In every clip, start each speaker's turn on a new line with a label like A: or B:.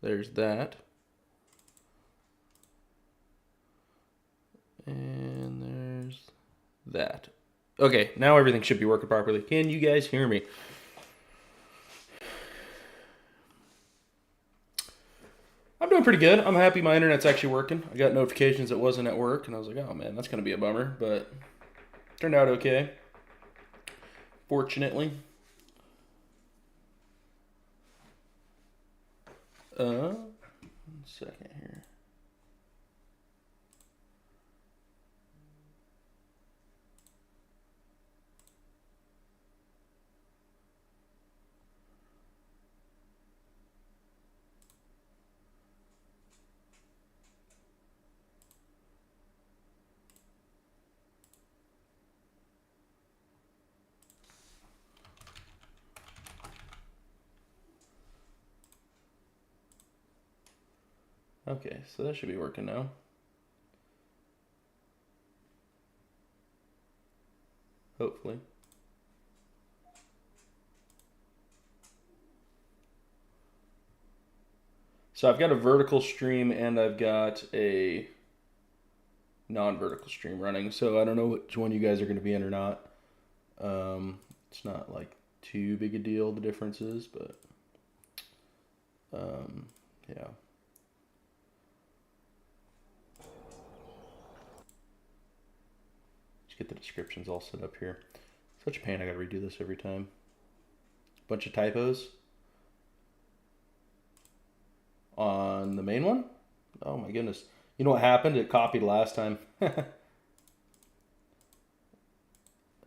A: there's that. And there's that. Okay, now everything should be working properly. Can you guys hear me? I'm doing pretty good. I'm happy my internet's actually working. I got notifications it wasn't at work, and I was like, oh man, that's going to be a bummer, but turned out okay. Fortunately. One second here. Okay, so that should be working now. Hopefully. So I've got a vertical stream and I've got a non-vertical stream running. So I don't know which one you guys are going to be in or not. It's not like too big a deal, the differences, but yeah. Let's get the descriptions all set up here. Such a pain, I gotta redo this every time. Bunch of typos on the main one. Oh my goodness. You know what happened? It copied last time. Let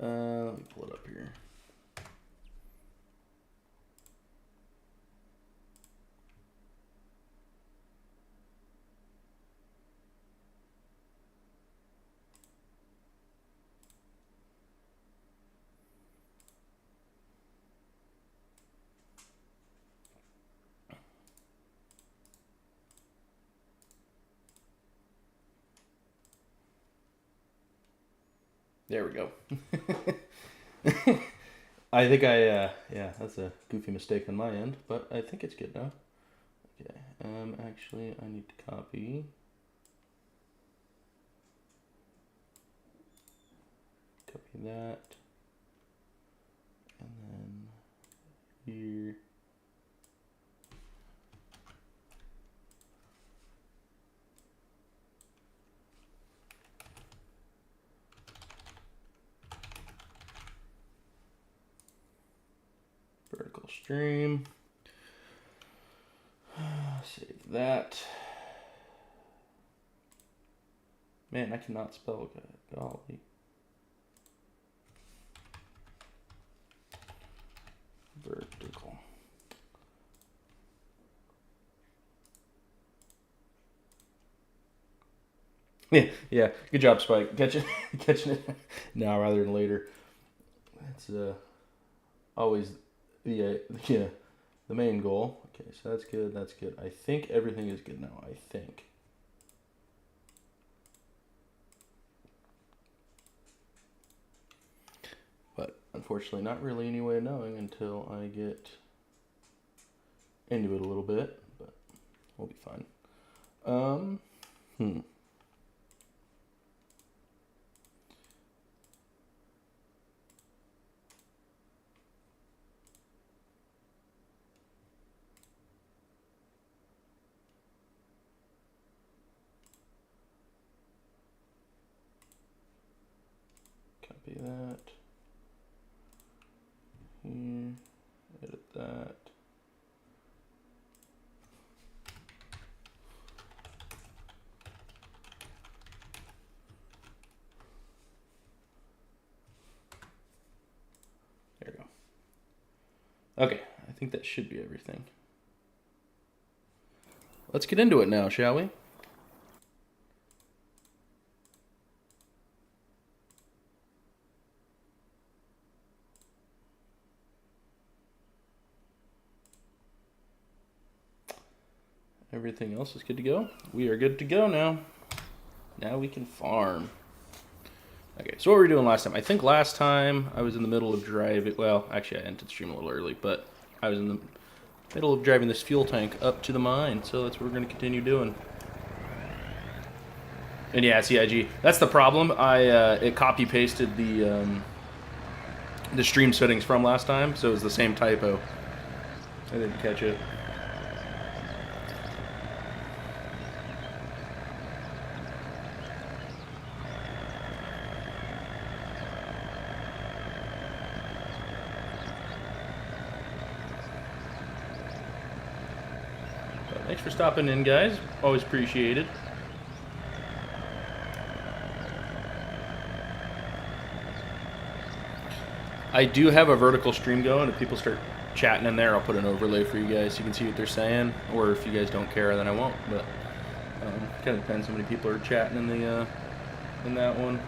A: me pull it up here. There we go. I think yeah, that's a goofy mistake on my end, but I think it's good now. Okay, actually, I need to copy that, and then here. Vertical stream. Save that. Man, I cannot spell good. Golly. Vertical. Yeah. Good job, Spike. Catching it now rather than later. That's always the main goal. Okay, so that's good. That's good. I think everything is good now. I think. But unfortunately, not really any way of knowing until I get into it a little bit. But we'll be fine. Copy that. Here. Edit that. There we go. Okay, I think that should be everything. Let's get into it now, shall we? Everything else is good to go. We are good to go now. Now we can farm. Okay, so what were we doing last time? I think last time I was in the middle of driving. Well, actually, I ended the stream a little early, but I was in the middle of driving this fuel tank up to the mine, so that's what we're going to continue doing. And yeah, CIG. That's the problem. It copy pasted the stream settings from last time, so it was the same typo. I didn't catch it. But thanks for stopping in, guys. Always appreciated. I do have a vertical stream going. If people start chatting in there, I'll put an overlay for you guys so you can see what they're saying. Or if you guys don't care, then I won't. But kind of depends how many people are chatting in the in that one.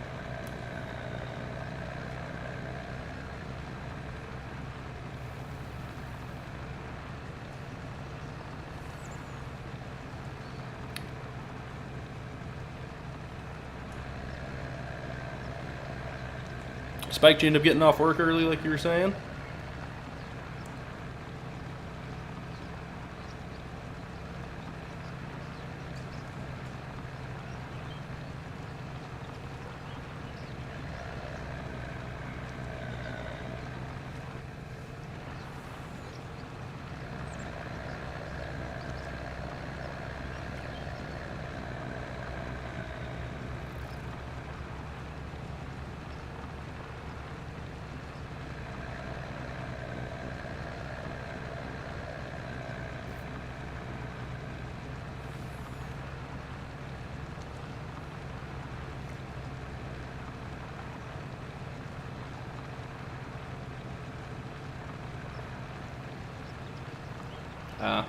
A: Spike, did you end up getting off work early like you were saying?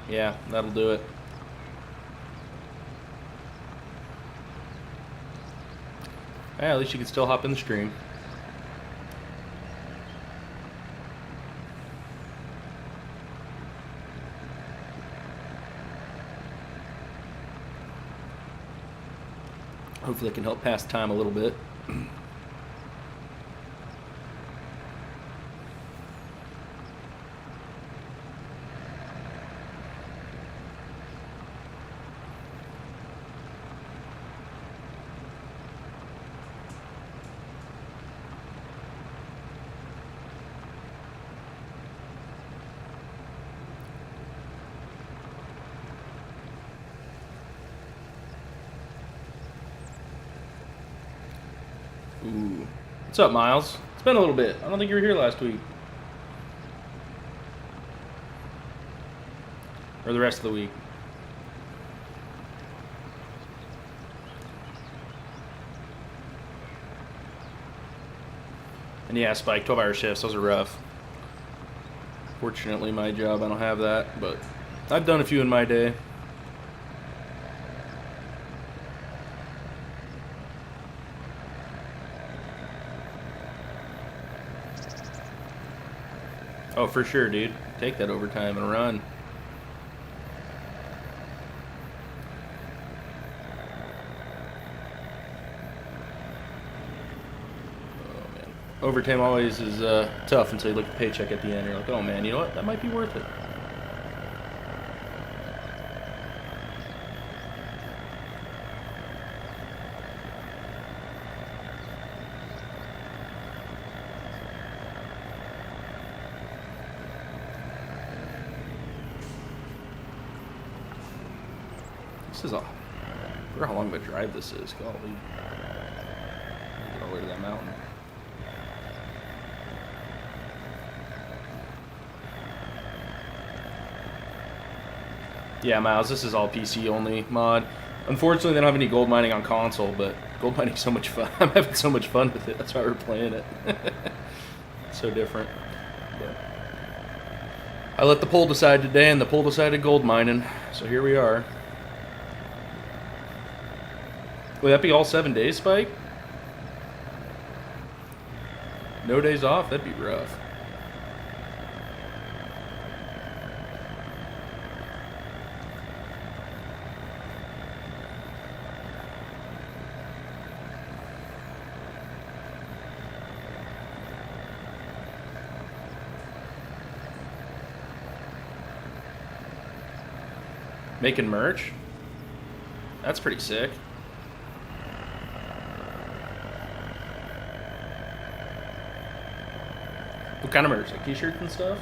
A: Yeah, that'll do it. Yeah, at least you can still hop in the stream. Hopefully it can help pass time a little bit. Ooh. What's up, Miles? It's been a little bit. I don't think you were here last week. Or the rest of the week. And yeah, Spike, 12-hour shifts. Those are rough. Fortunately, my job, I don't have that. But I've done a few in my day. Oh, for sure, dude. Take that overtime and run. Oh, man. Overtime always is tough until you look at the paycheck at the end. You're like, oh, man, you know what? That might be worth it. This is I wonder how long of a drive this is. Golly. Get all the way to that mountain. Yeah, Miles, this is all PC only mod. Unfortunately, they don't have any gold mining on console, but gold mining's so much fun. I'm having so much fun with it. That's why we're playing it. It's so different. But I let the poll decide today, and the poll decided gold mining. So here we are. Would that be all 7 days, Spike? No days off? That'd be rough. Making merch? That's pretty sick. What kind of merch? Like t-shirts and stuff?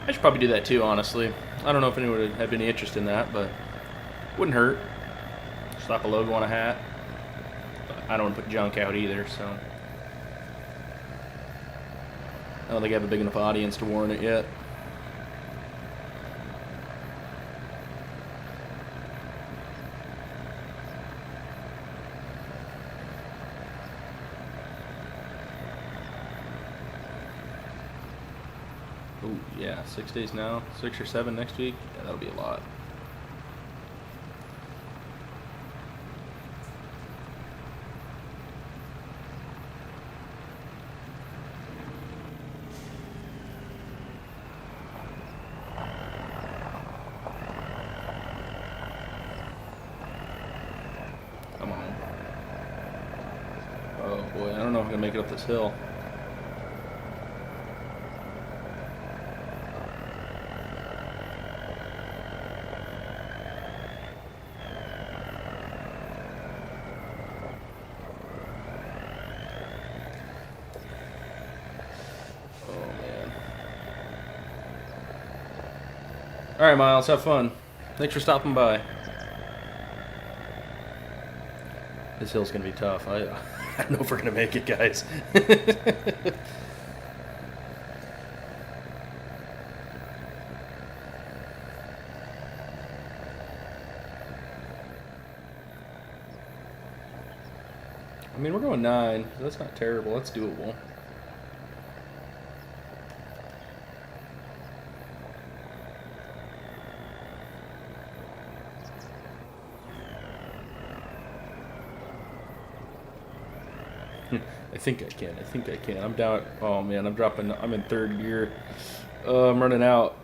A: I should probably do that too, honestly. I don't know if anyone would have any interest in that, but wouldn't hurt. Slap a logo on a hat. But I don't want to put junk out either, so. I don't think I have a big enough audience to warrant it yet. Ooh, yeah, 6 days now, 6 or 7 next week. Yeah, that'll be a lot. Come on. Oh boy, I don't know if I'm gonna make it up this hill. Alright, Miles, have fun. Thanks for stopping by. This hill's gonna be tough. I don't know if we're gonna make it, guys. I mean, we're going 9. That's not terrible. That's doable. I think I can. I'm down. Oh man, I'm dropping. I'm in 3rd gear. I'm running out.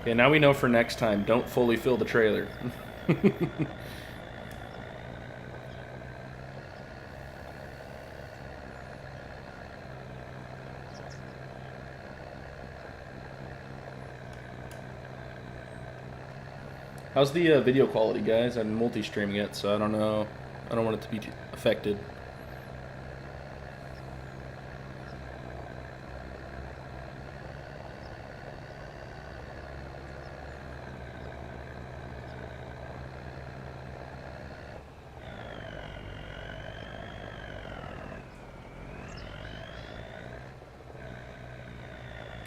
A: Okay, now we know for next time. Don't fully fill the trailer. How's the video quality, guys? I'm multi-streaming it, so I don't know. I don't want it to be affected.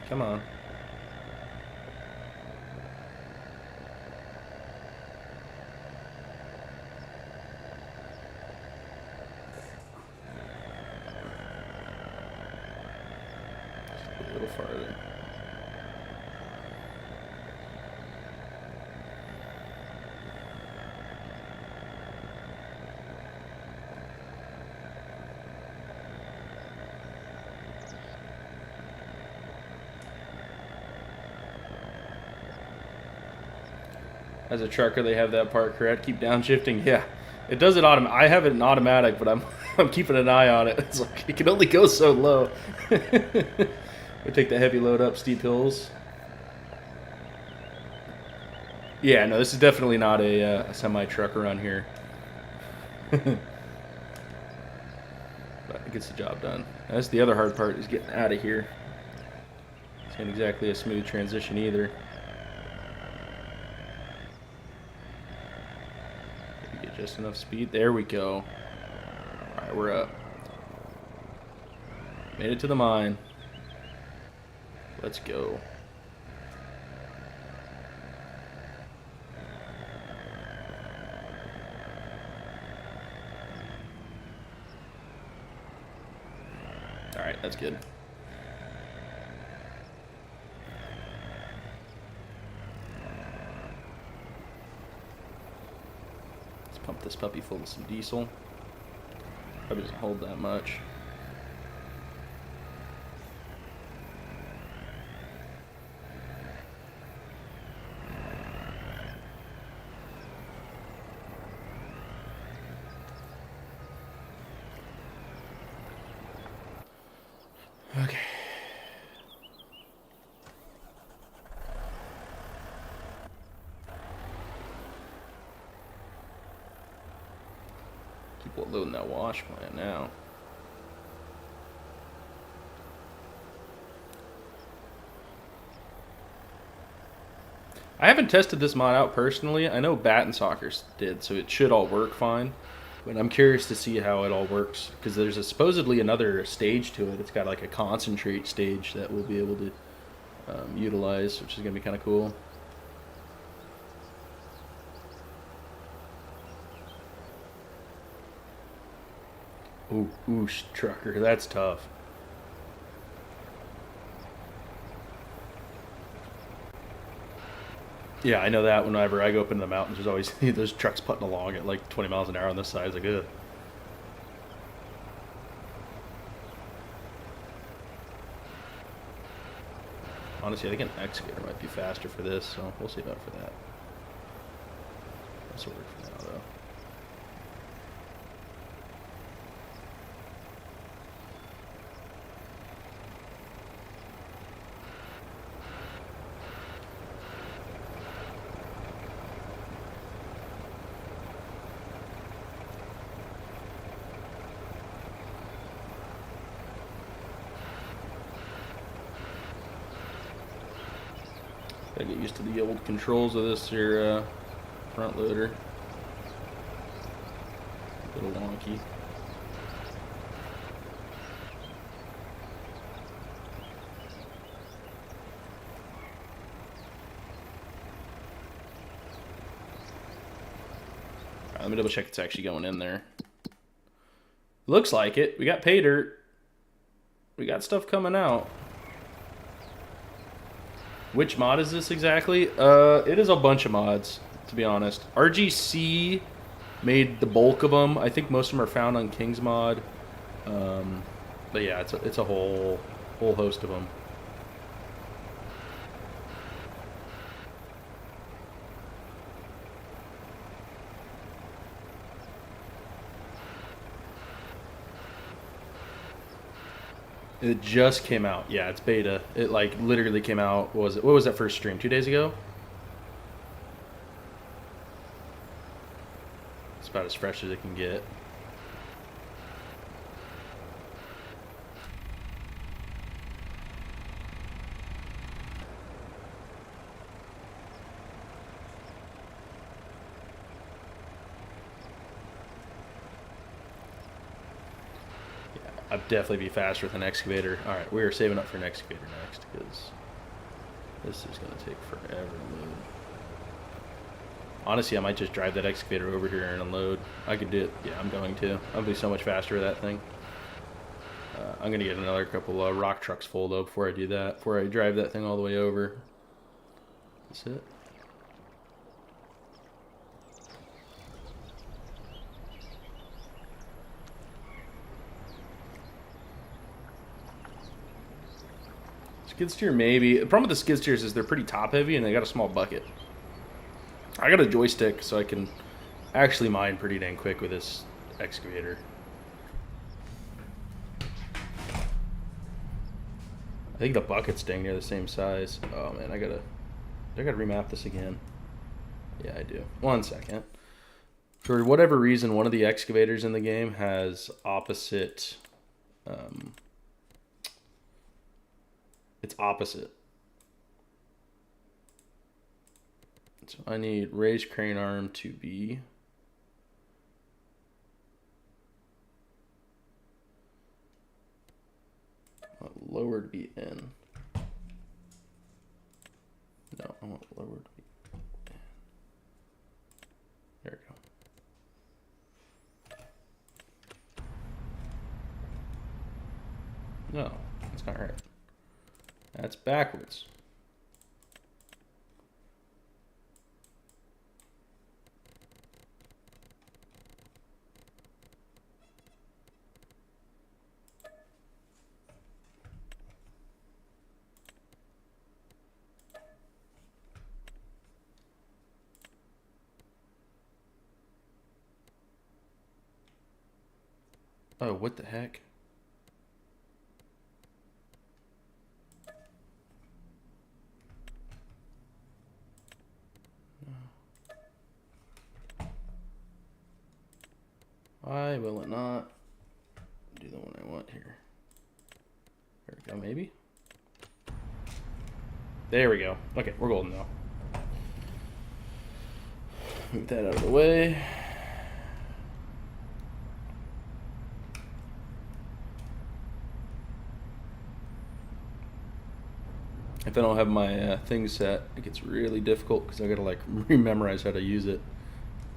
A: Come on. A little farther. As a trucker, they have that part correct. Keep downshifting. Yeah, it does it I have it in automatic, but I'm keeping an eye on it. It's like it can only go so low. We take the heavy load up steep hills. Yeah, no, this is definitely not a semi-truck around here. But it gets the job done. That's the other hard part, is getting out of here. It's not exactly a smooth transition either. Maybe get just enough speed. There we go. Alright, we're up. Made it to the mine. Let's go. All right, that's good. Let's pump this puppy full of some diesel. Probably doesn't hold that much. loading that wash plant now. I haven't tested this mod out personally. I know Bat and Soccer did, so it should all work fine. But I'm curious to see how it all works, because there's supposedly another stage to it. It's got like a concentrate stage that we'll be able to utilize, which is going to be kind of cool. Ooh, oosh, trucker, that's tough. Yeah, I know that whenever I go up into the mountains, there's always those trucks putting along at like 20 miles an hour on this side. It's like, good. Honestly, I think an excavator might be faster for this, so we'll save up for that. That's what work for now, though. Gotta get used to the old controls of this here front loader. A little wonky. Alright, let me double check it's actually going in there. Looks like it. We got pay dirt. We got stuff coming out. Which mod is this exactly? It is a bunch of mods, to be honest. RGC made the bulk of them. I think most of them are found on King's mod. But yeah, it's a whole host of them. It just came out. Yeah, it's beta. It like literally came out. What was that first stream? 2 days ago? It's about as fresh as it can get. I'd definitely be faster with an excavator. Alright, we are saving up for an excavator next, because this is going to take forever to load. Honestly, I might just drive that excavator over here and unload. I could do it. Yeah, I'm going to. I'll be so much faster with that thing. I'm going to get another couple of rock trucks full, though, before I do that. Before I drive that thing all the way over. That's it. Skid steer, maybe. The problem with the skid steers is they're pretty top heavy and they got a small bucket. I got a joystick, so I can actually mine pretty dang quick with this excavator. I think the bucket's dang near the same size. Oh man, I gotta remap this again. Yeah, I do. 1 second. For whatever reason, one of the excavators in the game has opposite. It's opposite. So I need raised crane arm to be lower to be in. No, I want lower to be in. There we go. No, that's not right. That's backwards. Oh, what the heck? Why will it not do the one I want here? There we go, maybe. There we go. Okay, we're golden now. Move that out of the way. If I don't have my things set, it gets really difficult because I gotta like rememorize how to use it.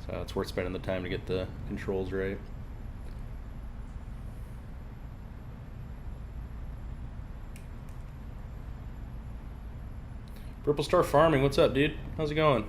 A: So it's worth spending the time to get the controls right. Purple Star Farming, what's up, dude? How's it going?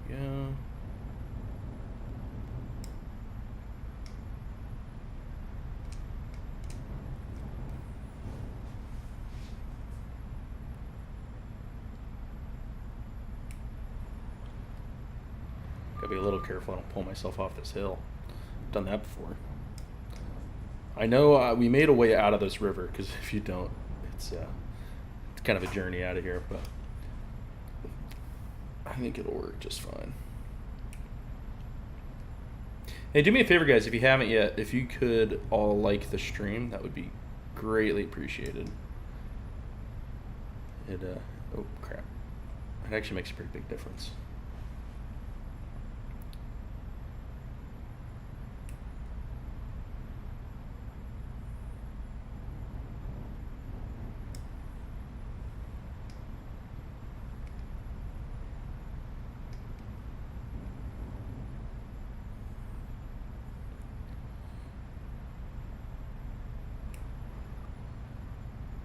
A: Yeah. Gotta be a little careful I don't pull myself off this hill. I've done that before. I know we made a way out of this river, because if you don't, it's kind of a journey out of here, but I think it'll work just fine. Hey, do me a favor, guys, if you haven't yet, if you could all like the stream, that would be greatly appreciated. It, oh crap. It actually makes a pretty big difference.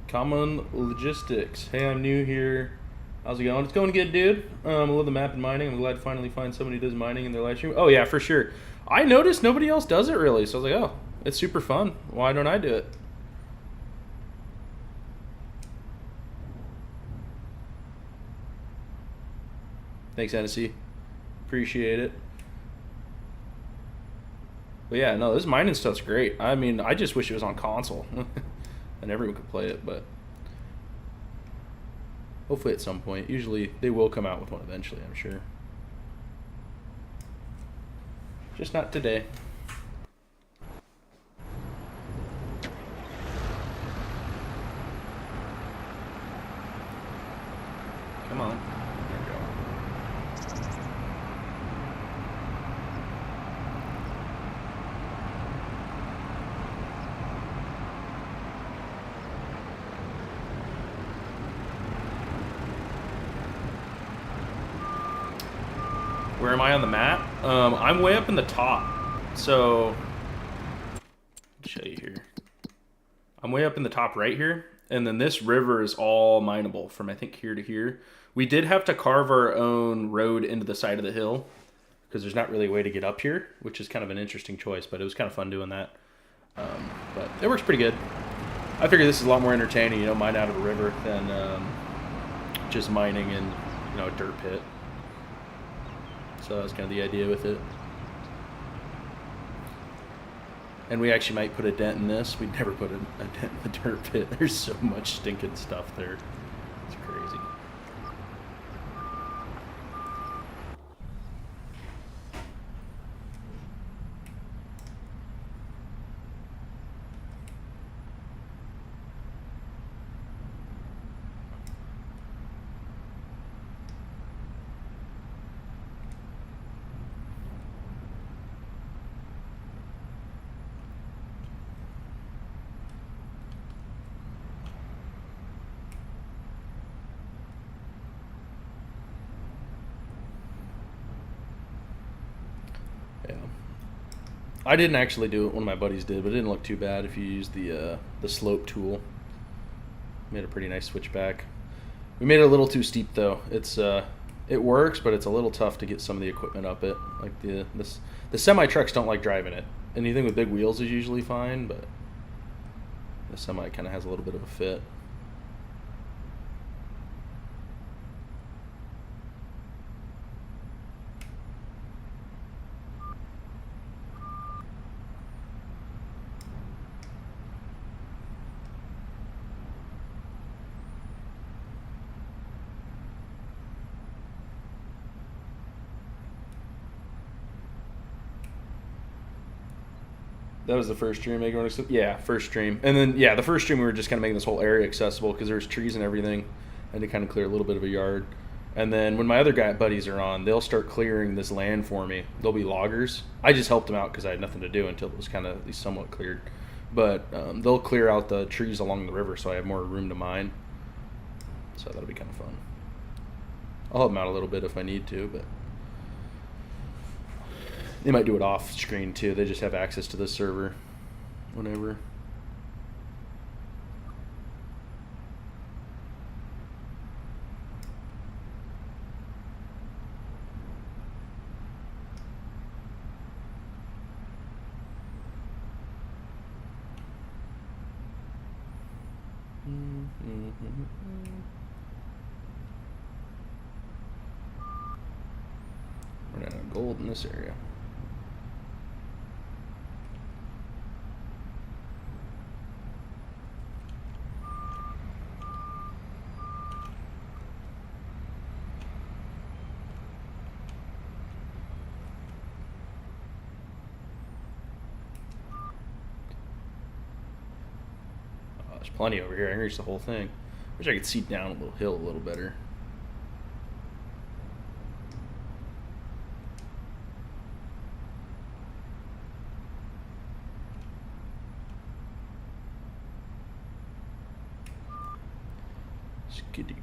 A: Common Logistics. Hey, I'm new here. How's it going? It's going good, dude. I love the map and mining. I'm glad to finally find somebody who does mining in their live stream. Oh, yeah, for sure. I noticed nobody else does it, really. So I was like, oh, it's super fun. Why don't I do it? Thanks, Hennessy. Appreciate it. But yeah, no, this mining stuff's great. I mean, I just wish it was on console. And everyone could play it, but hopefully at some point. Usually they will come out with one eventually, I'm sure. Just not today. Come on. There we go. Where am I on the map? I'm way up in the top. So, I'll show you here. I'm way up in the top right here. And then this river is all mineable from, I think, here to here. We did have to carve our own road into the side of the hill because there's not really a way to get up here, which is kind of an interesting choice, but it was kind of fun doing that. But it works pretty good. I figure this is a lot more entertaining, you know, mine out of a river than just mining in, you know, a dirt pit. So that's kind of the idea with it. And we actually might put a dent in this. We'd never put a dent in the dirt pit. There's so much stinking stuff there. It's crazy. I didn't actually do it. One of my buddies did, but it didn't look too bad if you use the slope tool. Made a pretty nice switchback. We made it a little too steep though. It's It works, but it's a little tough to get some of the equipment up it. Like the semi trucks don't like driving it. Anything with big wheels is usually fine, but the semi kind of has a little bit of a fit. That was the first stream making one. Yeah, first stream. And then, yeah, the first stream we were just kind of making this whole area accessible because there's trees and everything. And to kind of clear a little bit of a yard. And then when my other buddies are on, they'll start clearing this land for me. They'll be loggers. I just helped them out because I had nothing to do until it was kind of at least somewhat cleared. But they'll clear out the trees along the river so I have more room to mine. So that'll be kind of fun. I'll help them out a little bit if I need to, but they might do it off screen too. They just have access to this server whenever. We're out of gold in this area. There's plenty over here. I can reach the whole thing. Wish I could see down a little hill a little better. Skidoosh.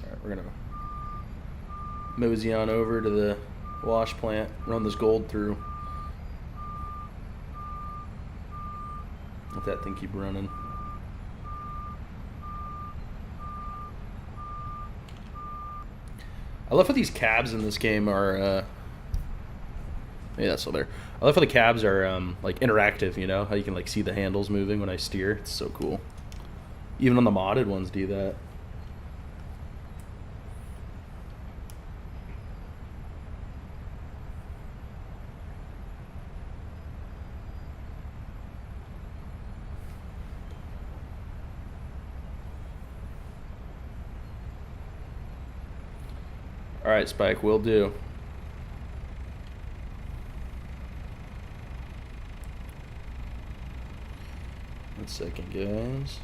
A: Alright, we're gonna mosey on over to the wash plant, run this gold through. Let that thing keep running. I love how these cabs in this game are, yeah, that's still there. I love how the cabs are, like, interactive, you know? How you can, like, see the handles moving when I steer. It's so cool. Even on the modded ones do that. Alright, Spike, will do. One second, guys.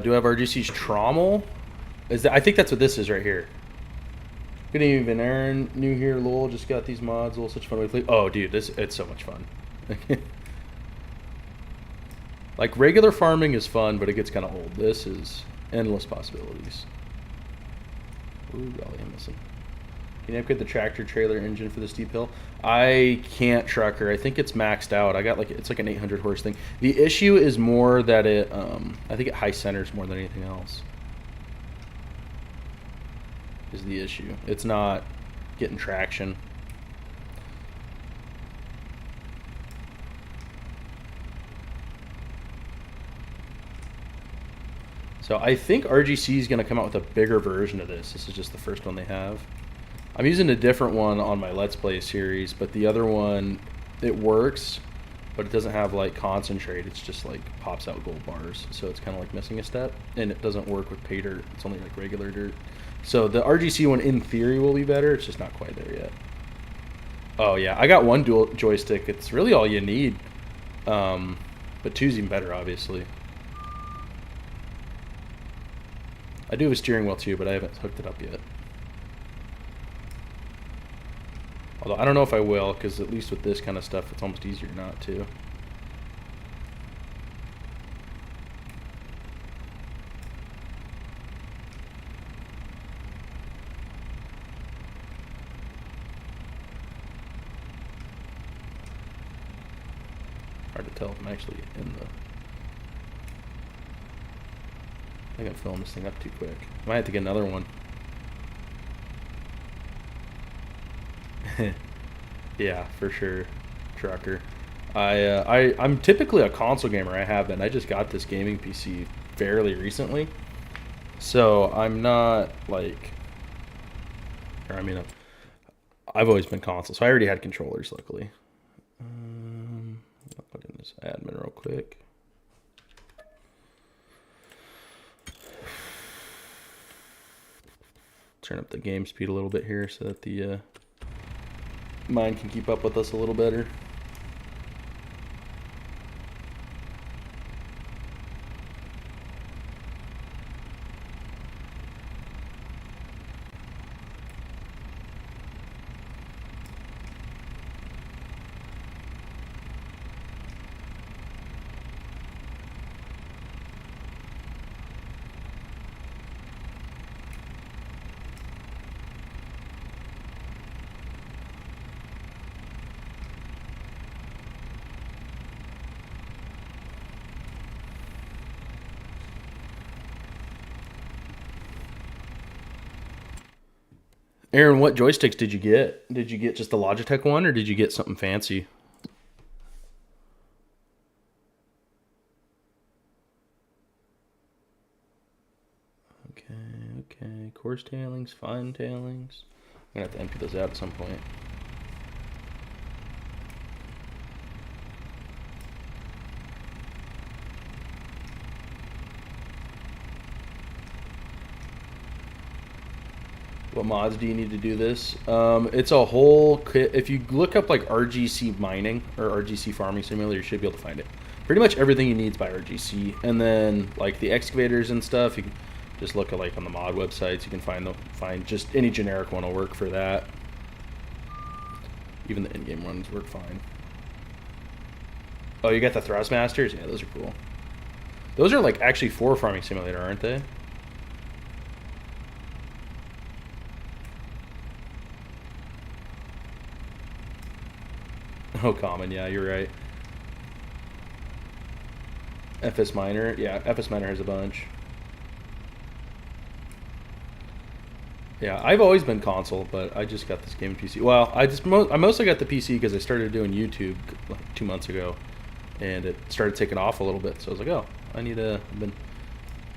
A: Do I have RGC's Trommel? I think that's what this is right here. Good evening, Aaron. New here, Lowell. Just got these mods. Lowell, such fun way to play. Oh, dude, it's so much fun. Like, regular farming is fun, but it gets kind of old. This is endless possibilities. Ooh, golly, I'm missing. Can you upgrade the tractor trailer engine for the steep hill? I can't, Trucker. I think it's maxed out. I got it's like an 800 horse thing. The issue is more that I think it high centers more than anything else. Is the issue. It's not getting traction. So I think RGC is going to come out with a bigger version of this. This is just the first one they have. I'm using a different one on my Let's Play series, but the other one, it works, but it doesn't have like concentrate. It's just like pops out gold bars. So it's kind of like missing a step, and it doesn't work with pay dirt. It's only like regular dirt. So the RGC one in theory will be better. It's just not quite there yet. Oh yeah, I got one dual joystick. It's really all you need. But two's even better, obviously. I do have a steering wheel too, but I haven't hooked it up yet. Although I don't know if I will, because at least with this kind of stuff, it's almost easier not to. Hard to tell if I'm actually in the... I think I'm filling this thing up too quick. Might have to get another one. Yeah, for sure, trucker. I'm typically a console gamer. I have been. I just got this gaming PC fairly recently, so I'm not like, or I mean, I've always been console. So I already had controllers, luckily. I'll put in this admin real quick. Turn up the game speed a little bit here so that the mine can keep up with us a little better. Aaron, what joysticks did you get? Did you get just the Logitech one, or did you get something fancy? Okay. Coarse tailings, fine tailings. I'm gonna have to empty those out at some point. What mods do you need to do this? It's a whole kit. If you look up like RGC mining or RGC farming simulator, you should be able to find it. Pretty much everything you need is by RGC, and then like the excavators and stuff, you can just look at like on the mod websites. You can find just any generic one will work for that. Even the in-game ones work fine. Oh, you got the Thrustmasters? Yeah, those are cool. Those are like actually for farming simulator, aren't they? Oh, common. Yeah, you're right. FS Miner. Yeah, FS Miner has a bunch. Yeah, I've always been console, but I just got this gaming PC. Well, I mostly got the PC because I started doing YouTube like 2 months ago, and it started taking off a little bit. So I was like, oh, I've been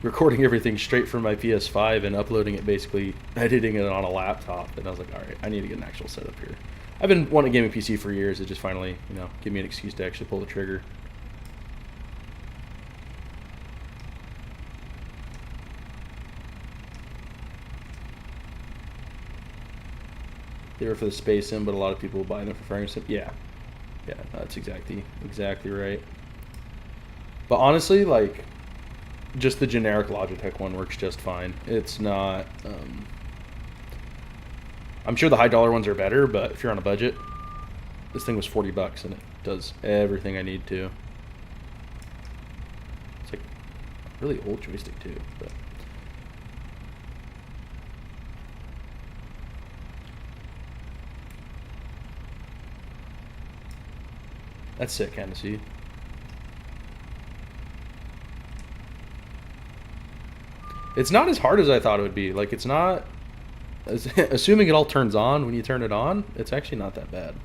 A: recording everything straight from my PS5 and uploading it, basically editing it on a laptop. And I was like, all right, I need to get an actual setup here. I've been wanting a gaming PC for years. It just finally, give me an excuse to actually pull the trigger. They were for the space sim, but a lot of people buy them for farming sim. Yeah, that's exactly right. But honestly, like, just the generic Logitech one works just fine. It's not. I'm sure the high dollar ones are better, but if you're on a budget, this thing was $40 and it does everything I need to. It's like a really old joystick too, but. That's sick, kind of see. It's not as hard as I thought it would be. Like, it's not, assuming it all turns on when you turn it on, it's actually not that bad.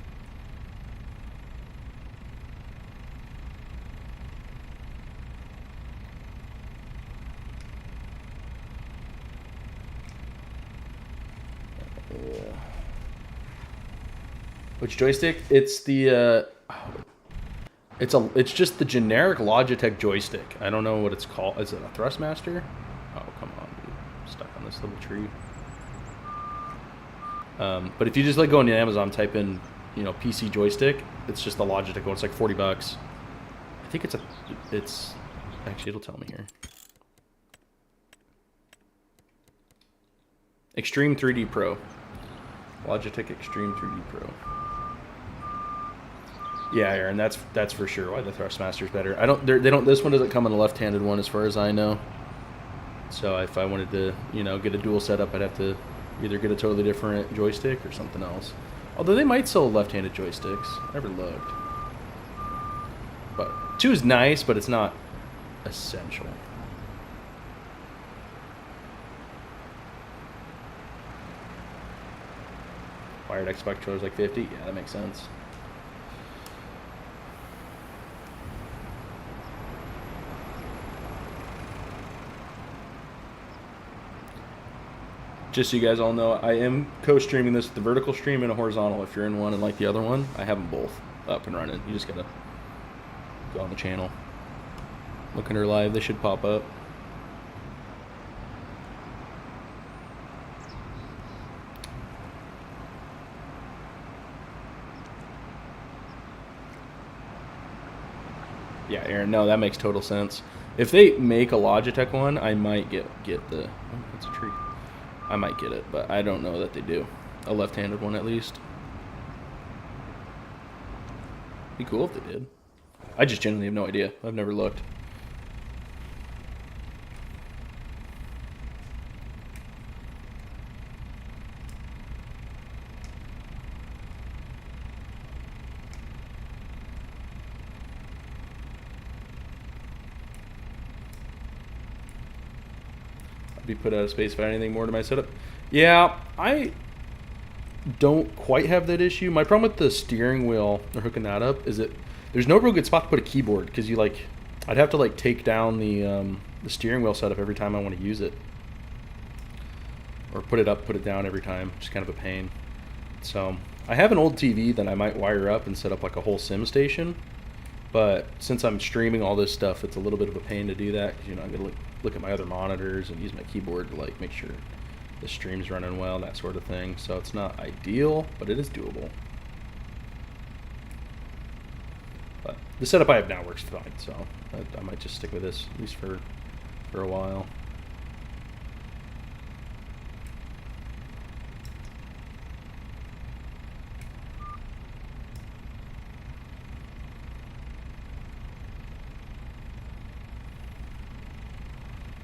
A: Which joystick? It's the it's just the generic Logitech joystick. I don't know what it's called. Is it a Thrustmaster? Oh, come on, dude. I'm stuck on this little tree. But if you just like go into Amazon, type in, PC joystick, it's just the Logitech one. It's like $40. I think it's actually, it'll tell me here. Extreme 3D Pro. Logitech Extreme 3D Pro. Yeah, Aaron, that's for sure why the Thrustmaster's better. They don't. This one doesn't come in a left-handed one, as far as I know. So if I wanted to, get a dual setup, I'd have to either get a totally different joystick or something else. Although they might sell left-handed joysticks. I never looked. But 2 is nice, but it's not essential. Wired Xbox controller's like 50. Yeah, that makes sense. Just so you guys all know, I am co-streaming this with the vertical stream and a horizontal. If you're in one and like the other one, I have them both up and running. You just gotta go on the channel. Look under live, they should pop up. Yeah, Aaron, no, that makes total sense. If they make a Logitech one, I might get the... Oh, that's a tree. I might get it, but I don't know that they do. A left-handed one, at least. Be cool if they did. I just genuinely have no idea. I've never looked. Be put out of space if I add anything more to my setup. Yeah, I don't quite have that issue. My problem with the steering wheel or hooking that up is that there's no real good spot to put a keyboard, because I'd have to take down the steering wheel setup every time I want to use it, or put it up, put it down every time. Just kind of a pain. So I have an old TV that I might wire up and set up like a whole sim station, but since I'm streaming all this stuff, it's a little bit of a pain to do that, because I'm gonna look at my other monitors and use my keyboard to make sure the stream's running well, that sort of thing. So it's not ideal, but it is doable. But the setup I have now works fine, so I might just stick with this at least for a while.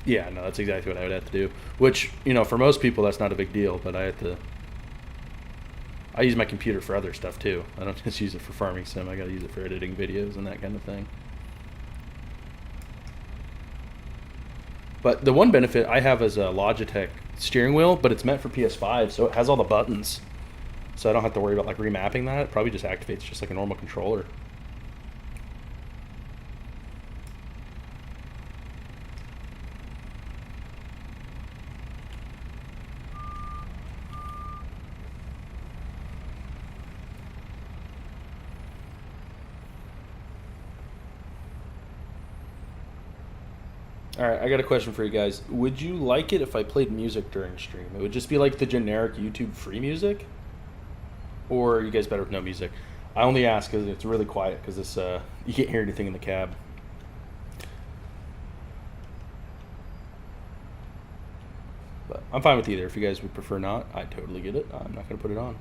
A: Yeah, no, that's exactly what I would have to do. Which, for most people, that's not a big deal, but I use my computer for other stuff, too. I don't just use it for farming sim. I gotta use it for editing videos and that kind of thing. But the one benefit I have is a Logitech steering wheel, but it's meant for PS5, so it has all the buttons. So I don't have to worry about, remapping that. It probably just activates just like a normal controller. Alright, I got a question for you guys. Would you like it if I played music during stream? It would just be like the generic YouTube free music? Or are you guys better with no music? I only ask because it's really quiet, because it's you can't hear anything in the cab. But I'm fine with either. If you guys would prefer not, I totally get it. I'm not going to put it on.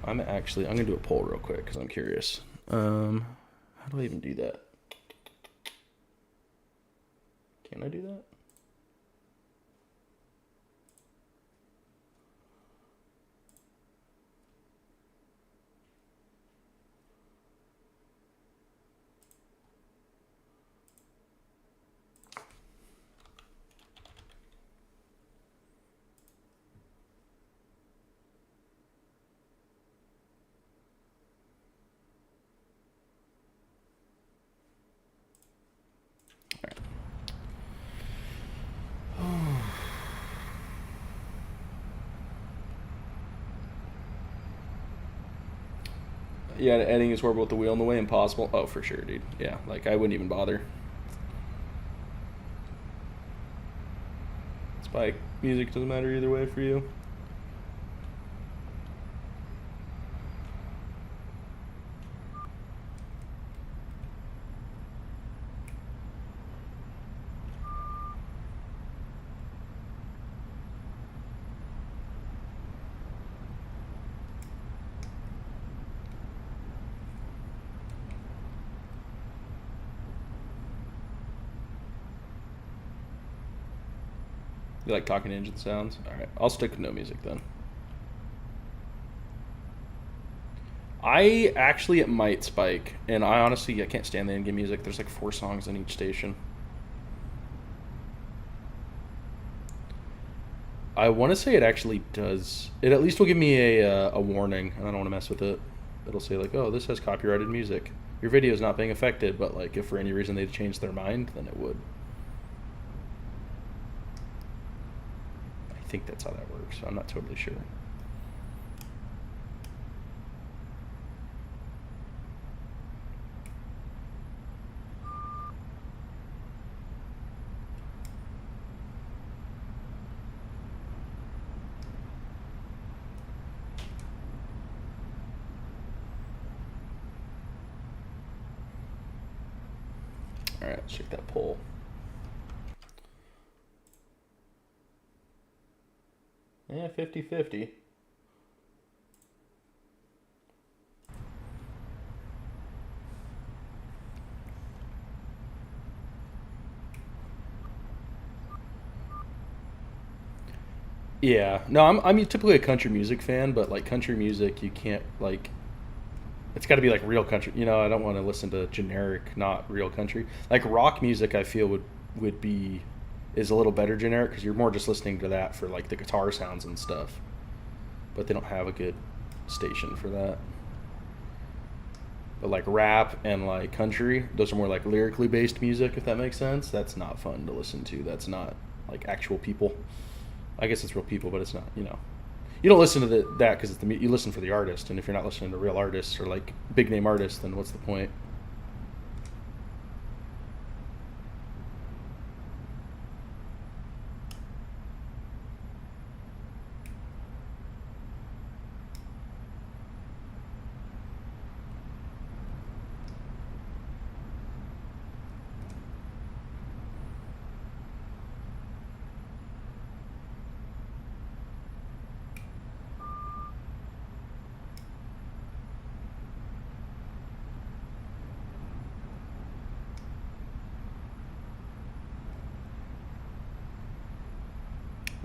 A: I'm going to do a poll real quick because I'm curious. How do I even do that? Can I do that? Yeah, editing is horrible with the wheel in the way. Impossible. Oh, for sure, dude. Yeah, I wouldn't even bother. Spike, music doesn't matter either way for you. You like talking engine sounds? All right, I'll stick with no music then. It might spike, and I can't stand the in-game music. There's like 4 songs on each station. I want to say it actually does. It at least will give me a warning, and I don't want to mess with it. It'll say like, oh, this has copyrighted music. Your video is not being affected, but like if for any reason they change their mind, then it would. I think that's how that works. I'm not totally sure. All right, let's check that poll. Yeah, 50-50. Yeah, no, I'm typically a country music fan, but like country music, you can't like. It's got to be like real country. You know, I don't want to listen to generic, not real country. Like rock music, I feel would be is a little better generic because you're more just listening to that for like the guitar sounds and stuff. But they don't have a good station for that. But like rap and like country, those are more like lyrically based music, if that makes sense. That's not fun to listen to. That's not like actual people. I guess it's real people, but it's not, you know. You don't listen to that because you listen for the artist, and if you're not listening to real artists or like big name artists, then what's the point?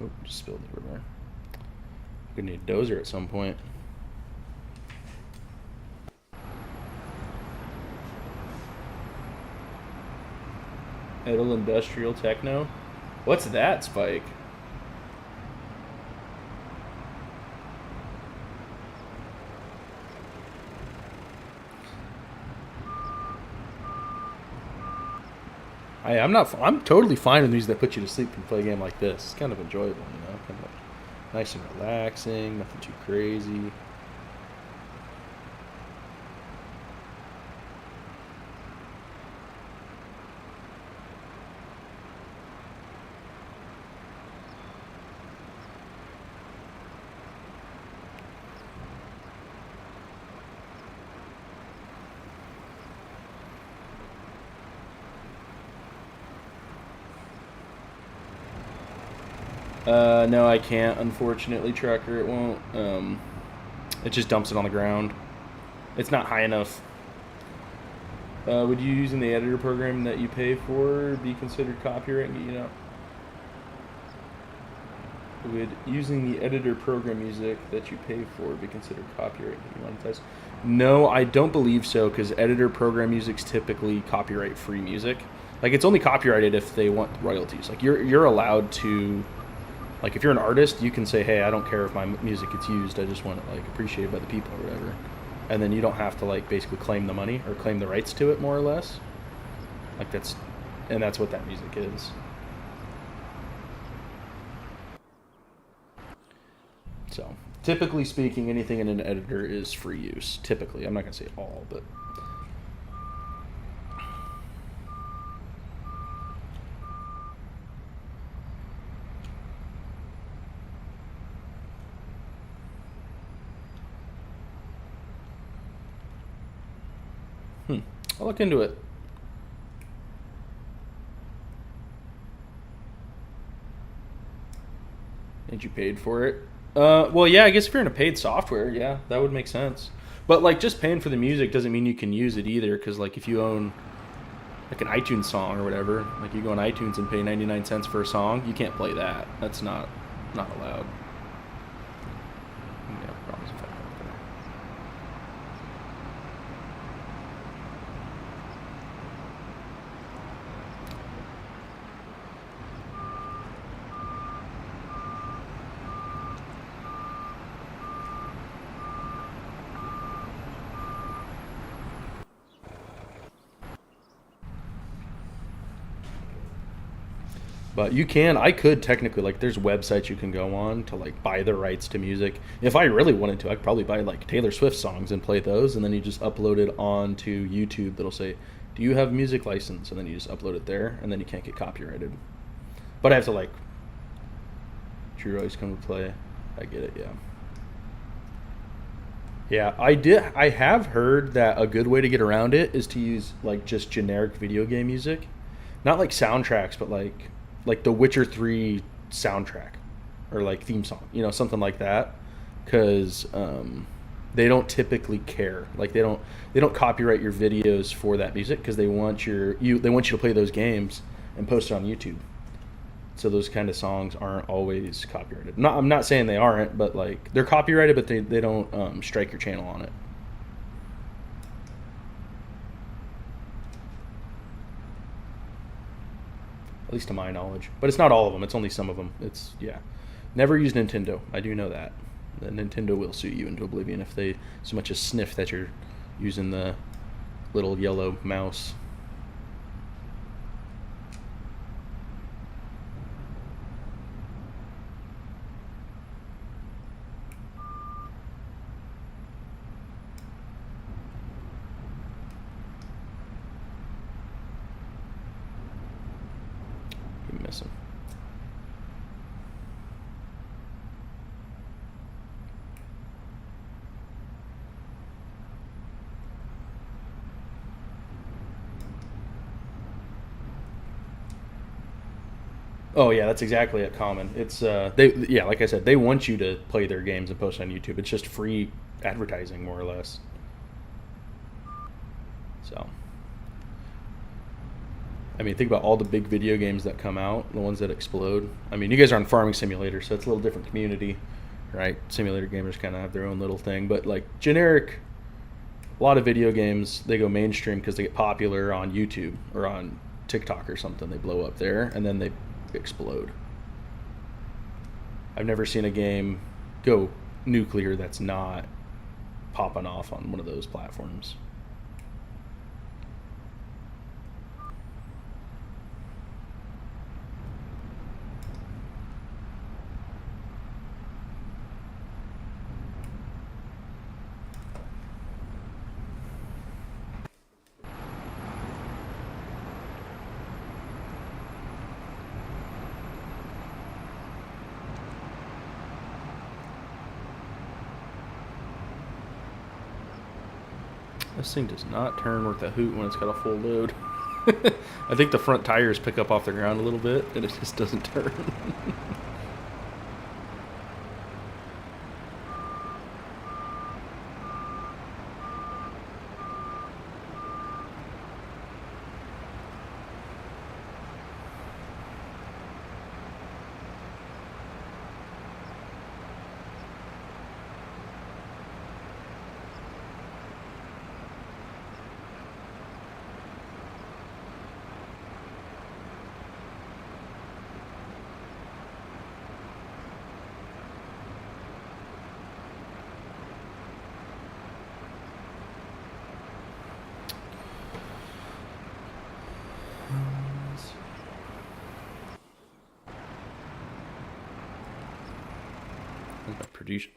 A: Oh, just spilled everywhere. Gonna need a dozer at some point. Idle industrial techno. What's that, Spike? I'm totally fine with music that puts you to sleep and play a game like this. It's kind of enjoyable, you know, kind of nice and relaxing, nothing too crazy. No, I can't, unfortunately, Trucker. It won't. It just dumps it on the ground. It's not high enough. Would you using the editor program that you pay for be considered copyright? You know, would using the editor program music that you pay for be considered copyright? Monetized? No, I don't believe so, because editor program music's typically copyright-free music. Like it's only copyrighted if they want royalties. Like you're allowed to. Like if you're an artist, you can say, hey, I don't care if my music gets used. I just want it like appreciated by the people or whatever. And then you don't have to like basically claim the money or claim the rights to it, more or less. Like that's what that music is. So typically speaking, anything in an editor is free use. Typically, I'm not gonna say all, but. I'll look into it. And you paid for it? Well, yeah, I guess if you're in a paid software, yeah, that would make sense. But like just paying for the music doesn't mean you can use it either, because like if you own like an iTunes song or whatever. Like you go on iTunes and pay 99 cents for a song, you can't play that. That's not allowed. Yeah, problems with that right there. But I could technically, like, there's websites you can go on to, like, buy the rights to music. If I really wanted to, I could probably buy, like, Taylor Swift songs and play those, and then you just upload it onto YouTube that'll say, do you have music license? And then you just upload it there, and then you can't get copyrighted. But I have to, like, Drew always come to play. I get it, yeah. Yeah, I have heard that a good way to get around it is to use, like, just generic video game music. Not like soundtracks, but like the Witcher 3 soundtrack or like theme song, something like that, because they don't typically care. Like they don't copyright your videos for that music because they want you to play those games and post it on YouTube. So those kind of songs aren't always copyrighted. I'm not saying they aren't, but like they're copyrighted, but they don't strike your channel on it. At least to my knowledge. But it's not all of them. It's only some of them. Yeah. Never use Nintendo. I do know that. The Nintendo will sue you into oblivion if they so much as sniff that you're using the little yellow mouse. You miss them. Oh yeah, that's exactly it. Common. It's like I said, they want you to play their games and post on YouTube. It's just free advertising, more or less. So, I mean, think about all the big video games that come out, the ones that explode. I mean, you guys are on Farming Simulator, so it's a little different community, right? Simulator gamers kind of have their own little thing, but like generic, a lot of video games, they go mainstream because they get popular on YouTube or on TikTok or something. They blow up there, and then they explode. I've never seen a game go nuclear that's not popping off on one of those platforms. This thing does not turn worth a hoot when it's got a full load. I think the front tires pick up off the ground a little bit, and it just doesn't turn.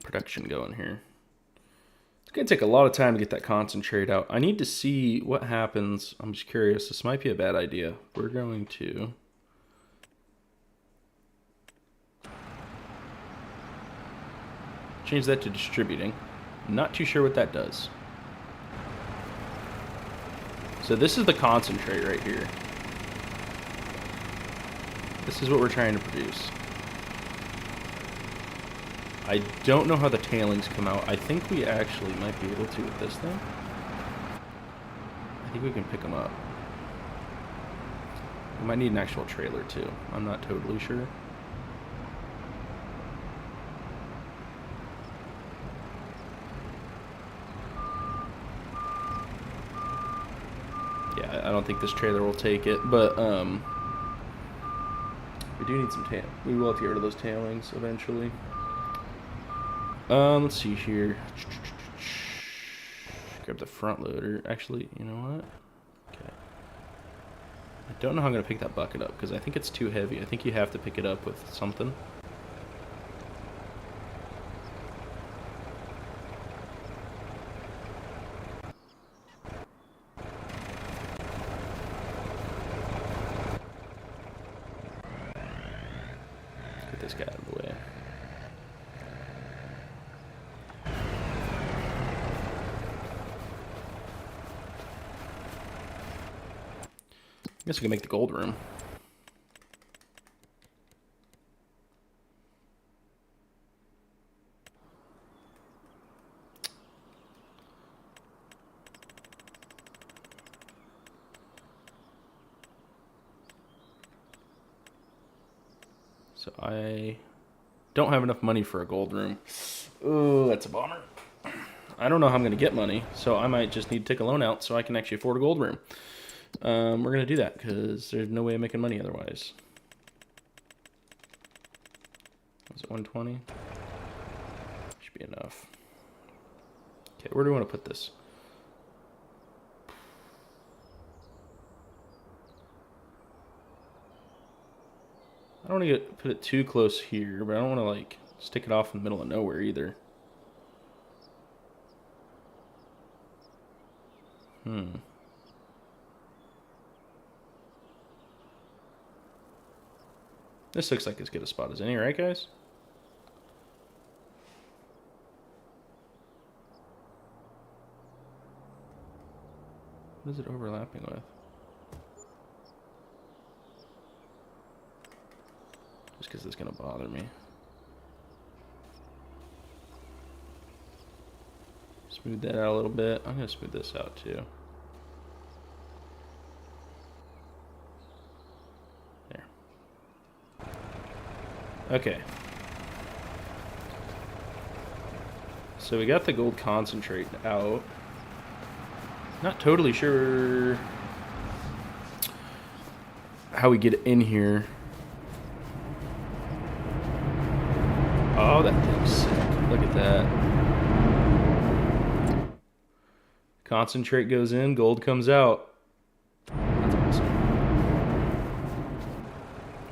A: Production going here. It's gonna take a lot of time to get that concentrate out. I need to see what happens. I'm just curious. This might be a bad idea. We're going to change that to distributing. Not too sure what that does. So this is the concentrate right here. This is what we're trying to produce. I don't know how the tailings come out. I think we actually might be able to with this thing. I think we can pick them up. We might need an actual trailer too. I'm not totally sure. Yeah, I don't think this trailer will take it, but we do need some we will have to get rid of those tailings eventually. Let's see here. Grab the front loader. Actually, you know what? Okay. I don't know how I'm going to pick that bucket up because I think it's too heavy. I think you have to pick it up with something. Let's get this guy out of the way. I guess we can make the gold room. So I don't have enough money for a gold room. Oh, that's a bummer. I don't know how I'm going to get money, so I might just need to take a loan out so I can actually afford a gold room. We're going to do that because there's no way of making money otherwise. Is it 120? Should be enough. Okay, where do we want to put this? I don't want to put it too close here, but I don't want to like stick it off in the middle of nowhere either. This looks like as good a spot as any, right, guys? What is it overlapping with? Just because it's going to bother me. Smooth that out a little bit. I'm going to smooth this out too. There. Okay. So we got the gold concentrate out. Not totally sure how we get in here. Oh, that thing's sick. Look at that. Concentrate goes in, gold comes out. That's awesome.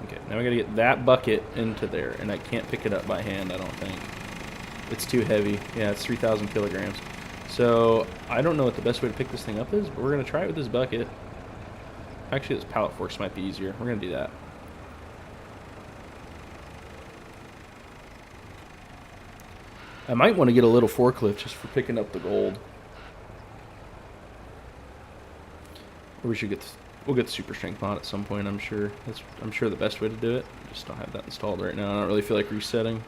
A: Okay, now we gotta get that bucket into there, and I can't pick it up by hand, I don't think. It's too heavy. Yeah, it's 3,000 kilograms. So, I don't know what the best way to pick this thing up is, but we're gonna try it with this bucket. Actually, this pallet forks might be easier. We're gonna do that. I might want to get a little forklift just for picking up the gold. Or we should we'll get the super strength mod at some point, I'm sure. I'm sure the best way to do it. I just don't have that installed right now. I don't really feel like resetting.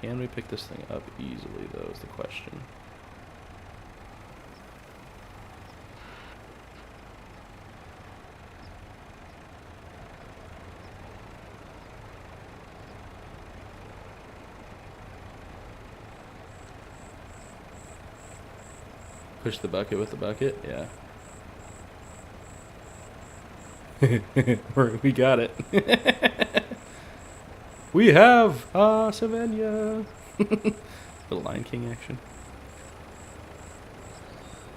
A: Can we pick this thing up easily, though, is the question. Push the bucket with the bucket? Yeah. We got it. We have Savannah. Little Lion King action.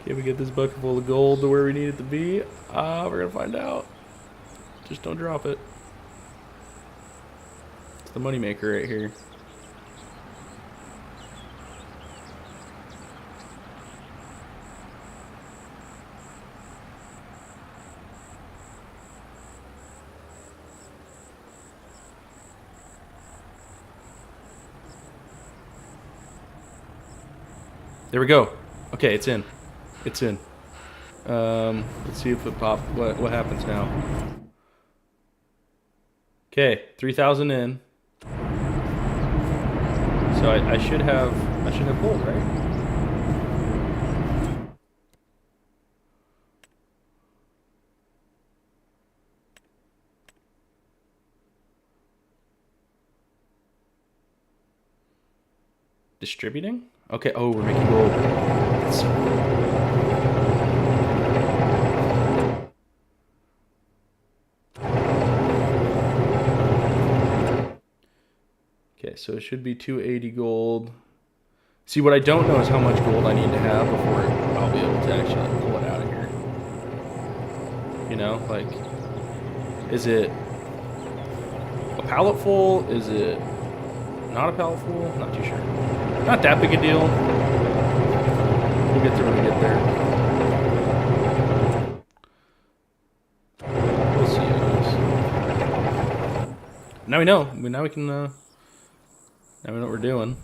A: Can we get this bucket full of gold to where we need it to be? We're gonna find out. Just don't drop it. It's the moneymaker right here. There we go. Okay, it's in. It's in. Let's see if it pops. What happens now? Okay, 3,000 in. So I should have gold, right? Distributing? Okay. Oh, we're making gold. That's so cool. Okay, so it should be 280 gold. See, what I don't know is how much gold I need to have before I'll be able to actually pull it out of here. You know, like, is it a pallet full? Is it not a pallet full? Not too sure. Not that big a deal. We'll get there when we get there. We'll see, I guess. Now we know. Now we can, now we know what we're doing.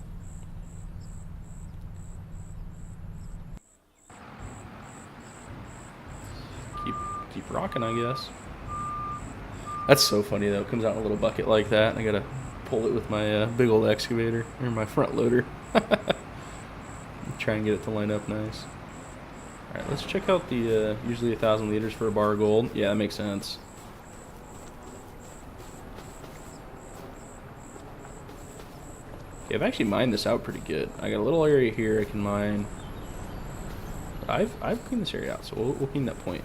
A: Keep rocking, I guess. That's so funny, though. It comes out in a little bucket like that, and I gotta pull it with my big old excavator, or my front loader. Try and get it to line up nice. Alright, let's check out the, usually 1,000 liters for a bar of gold. Yeah, that makes sense. Okay, I've actually mined this out pretty good. I got a little area here I can mine. I've cleaned this area out, so we'll clean that point.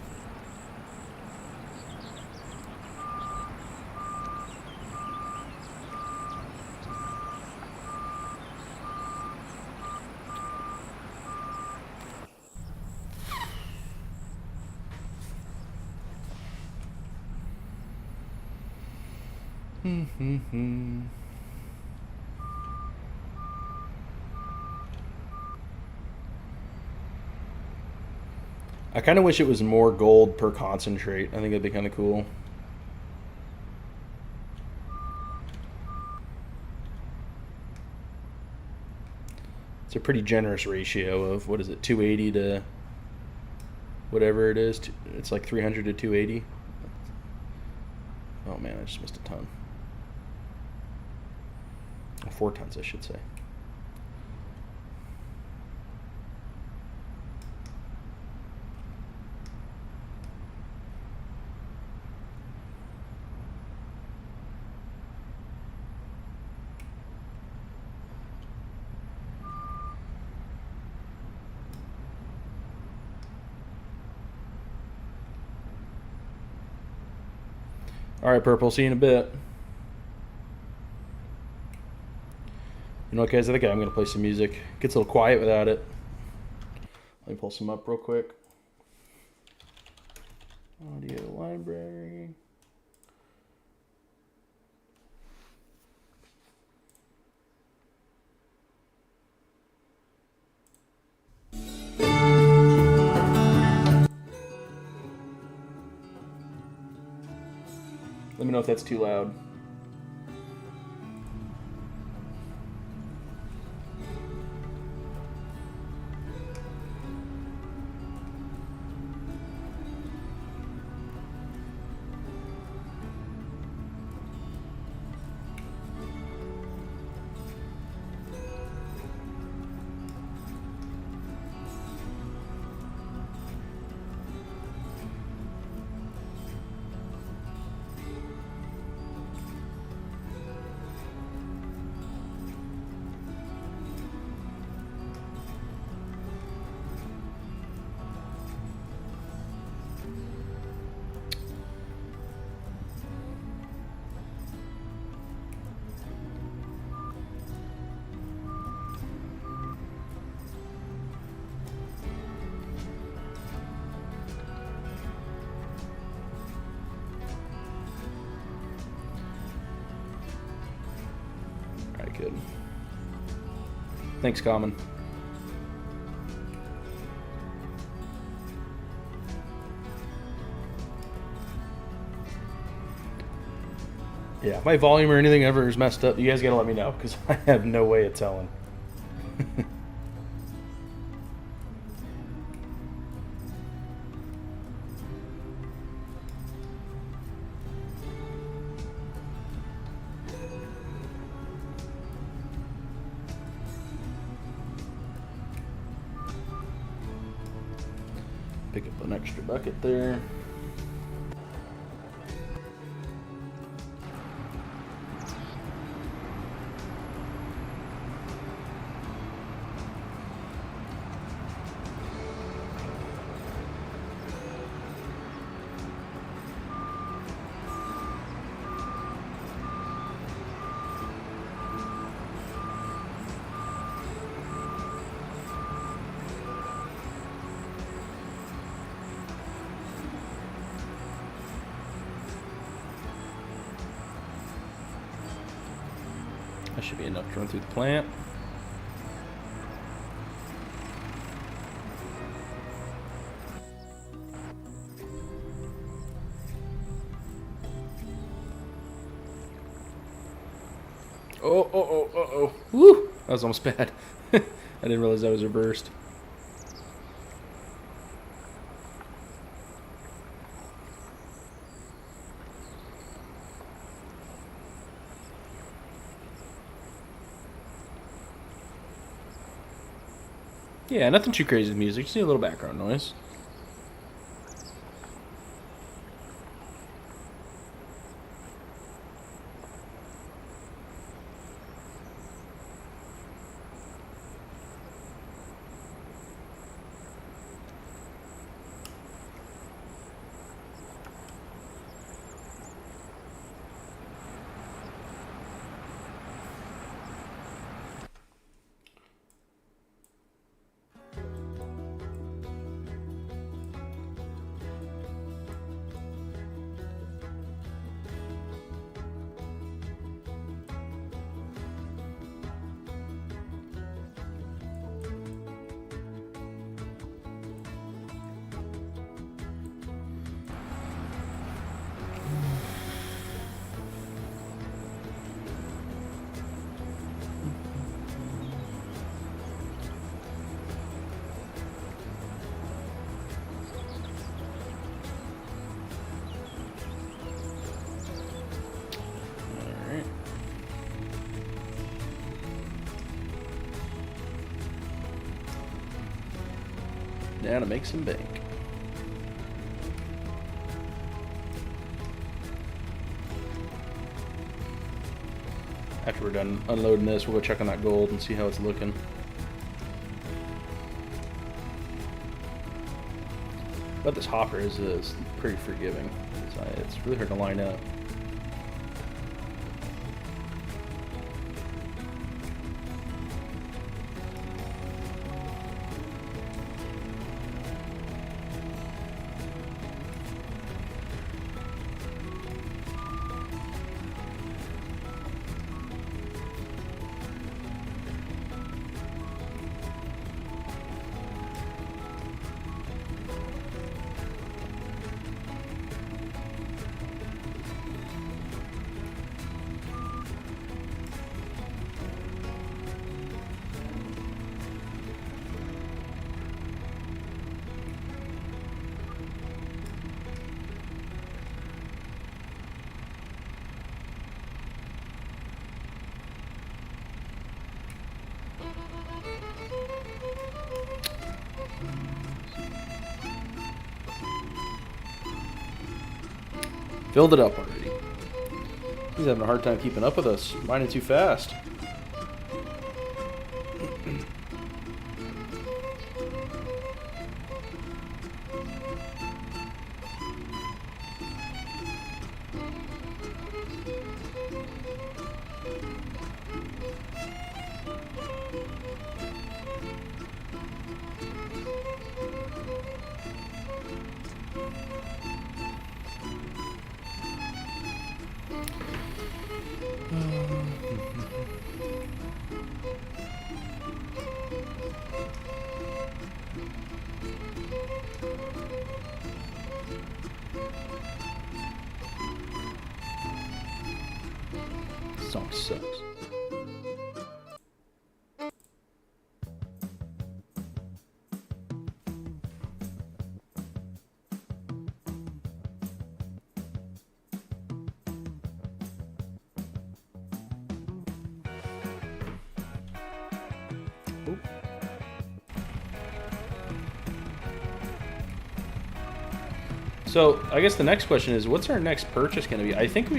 A: I kind of wish it was more gold per concentrate. I think that'd be kind of cool. It's a pretty generous ratio of, what is it, 280 to whatever it is. It's like 300 to 280. Oh man, I just missed a ton. 4 tons, I should say. All right, Purple, see you in a bit. You know what, guys, I think I'm going to play some music. It gets a little quiet without it. Let me pull some up real quick. Audio library. Let me know if that's too loud. Good. Thanks, Common. Yeah, if my volume or anything ever is messed up, you guys gotta let me know, because I have no way of telling. Pick up an extra bucket there. That should be enough to run through the plant. Oh. Woo! That was almost bad. I didn't realize that was reversed. Yeah, nothing too crazy with music. Just need a little background noise. Now to make some bank. After we're done unloading this, we'll go check on that gold and see how it's looking. But this hopper is pretty forgiving. It's really hard to line up. Filled it up already. He's having a hard time keeping up with us. Mining too fast. Song sucks. So I guess the next question is, what's our next purchase going to be? I think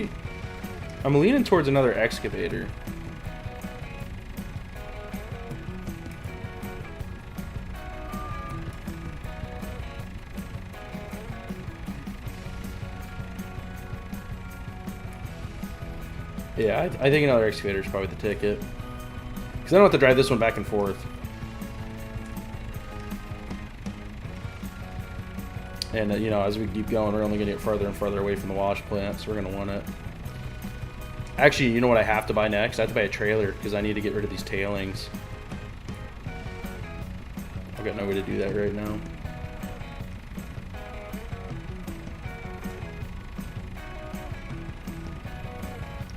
A: I'm leaning towards another excavator. Yeah, I think another excavator is probably the ticket. Because I don't have to drive this one back and forth. And, you know, as we keep going, we're only going to get further and further away from the wash plant, so we're going to want it. Actually, you know what I have to buy next? I have to buy a trailer, because I need to get rid of these tailings. I've got no way to do that right now.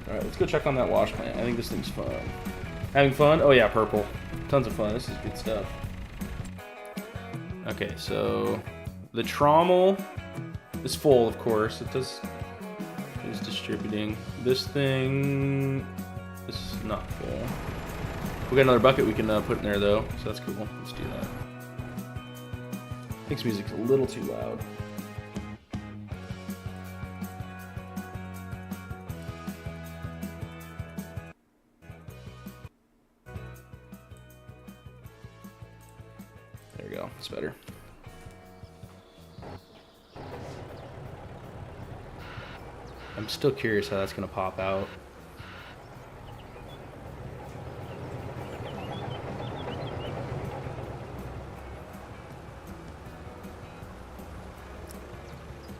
A: Alright, let's go check on that wash plant. I think this thing's fun. Having fun? Oh yeah, purple. Tons of fun. This is good stuff. Okay, so the trommel is full, of course. It's distributing. This thing is not full. We got another bucket we can put in there though, so that's cool. Let's do that. I think this music's a little too loud. There we go. It's better. I'm still curious how that's going to pop out.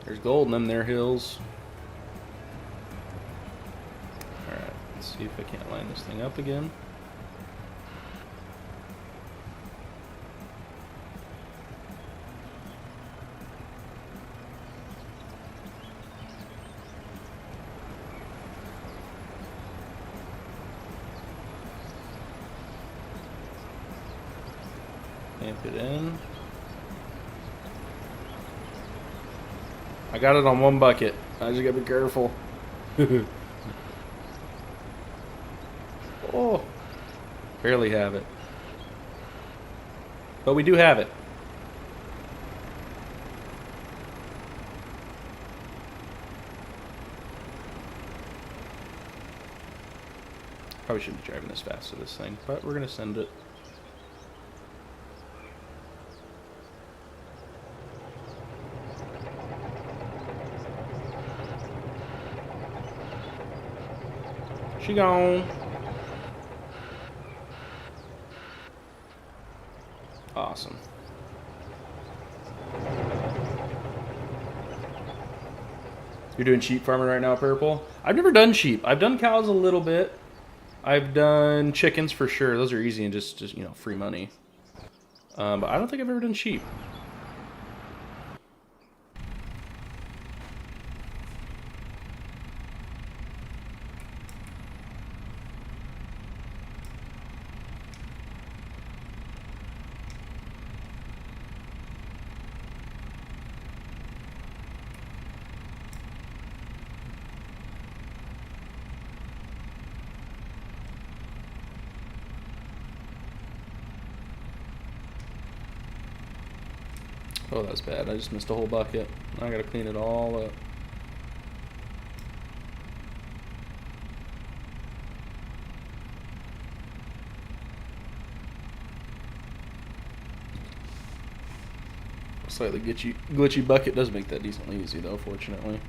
A: There's gold in them there hills. Alright, let's see if I can't line this thing up again. Clamp it in. I got it on one bucket. I just gotta be careful. Oh, barely have it. But we do have it. Probably shouldn't be driving this fast to this thing, but we're gonna send it. She gone. Awesome. You're doing sheep farming right now, Purple? I've never done sheep. I've done cows a little bit. I've done chickens for sure. Those are easy and just you know, free money. But I don't think I've ever done sheep. Oh, that's bad. I just missed a whole bucket. I gotta clean it all up. Slightly glitchy bucket does make that decently easy though, fortunately.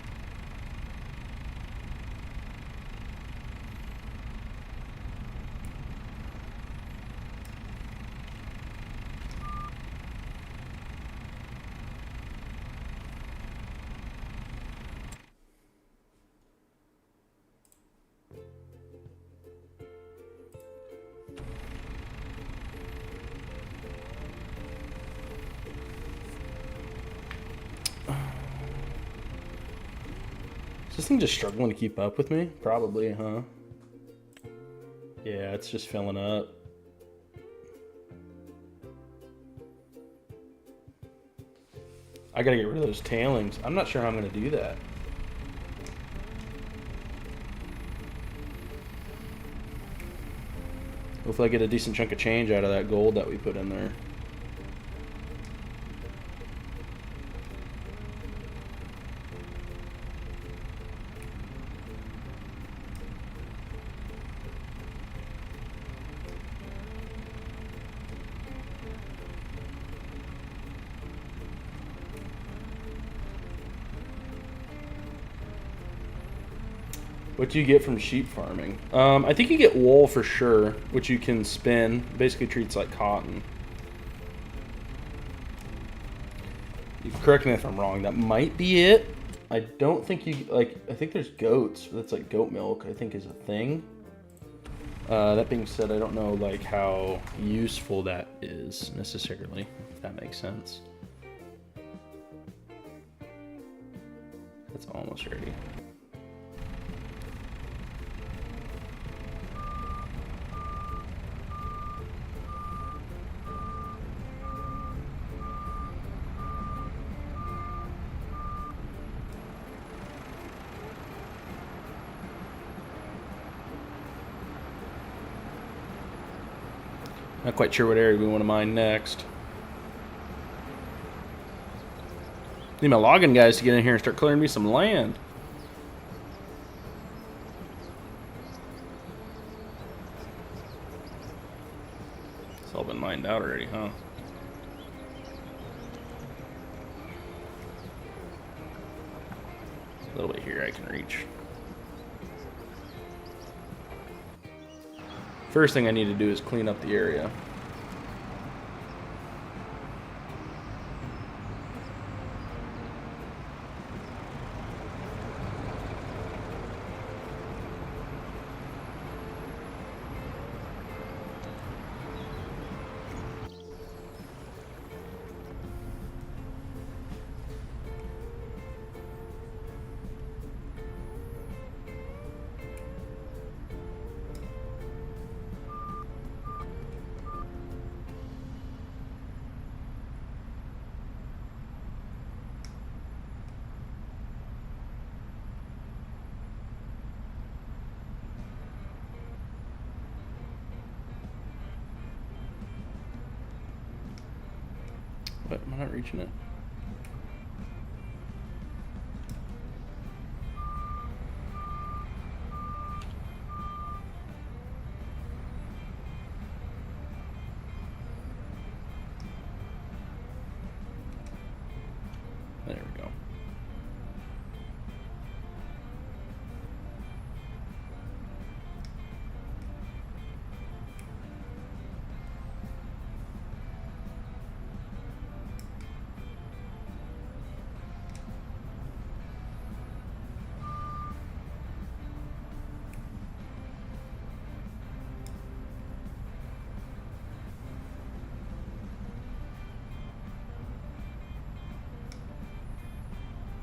A: Is this thing just struggling to keep up with me? Probably, huh? Yeah, it's just filling up. I gotta get rid of those tailings. I'm not sure how I'm gonna do that. Hopefully I get a decent chunk of change out of that gold that we put in there. What do you get from sheep farming? I think you get wool for sure, which you can spin. Basically treats like cotton. You can correct me if I'm wrong. That might be it. I don't think you, like, I think there's goats. That's like goat milk, I think is a thing. That being said, I don't know like how useful that is necessarily, if that makes sense. That's almost ready. Not quite sure what area we want to mine next. Need my logging guys to get in here and start clearing me some land. It's all been mined out already, huh? A little bit here I can reach. First thing I need to do is clean up the area. But am I not reaching it? There we go.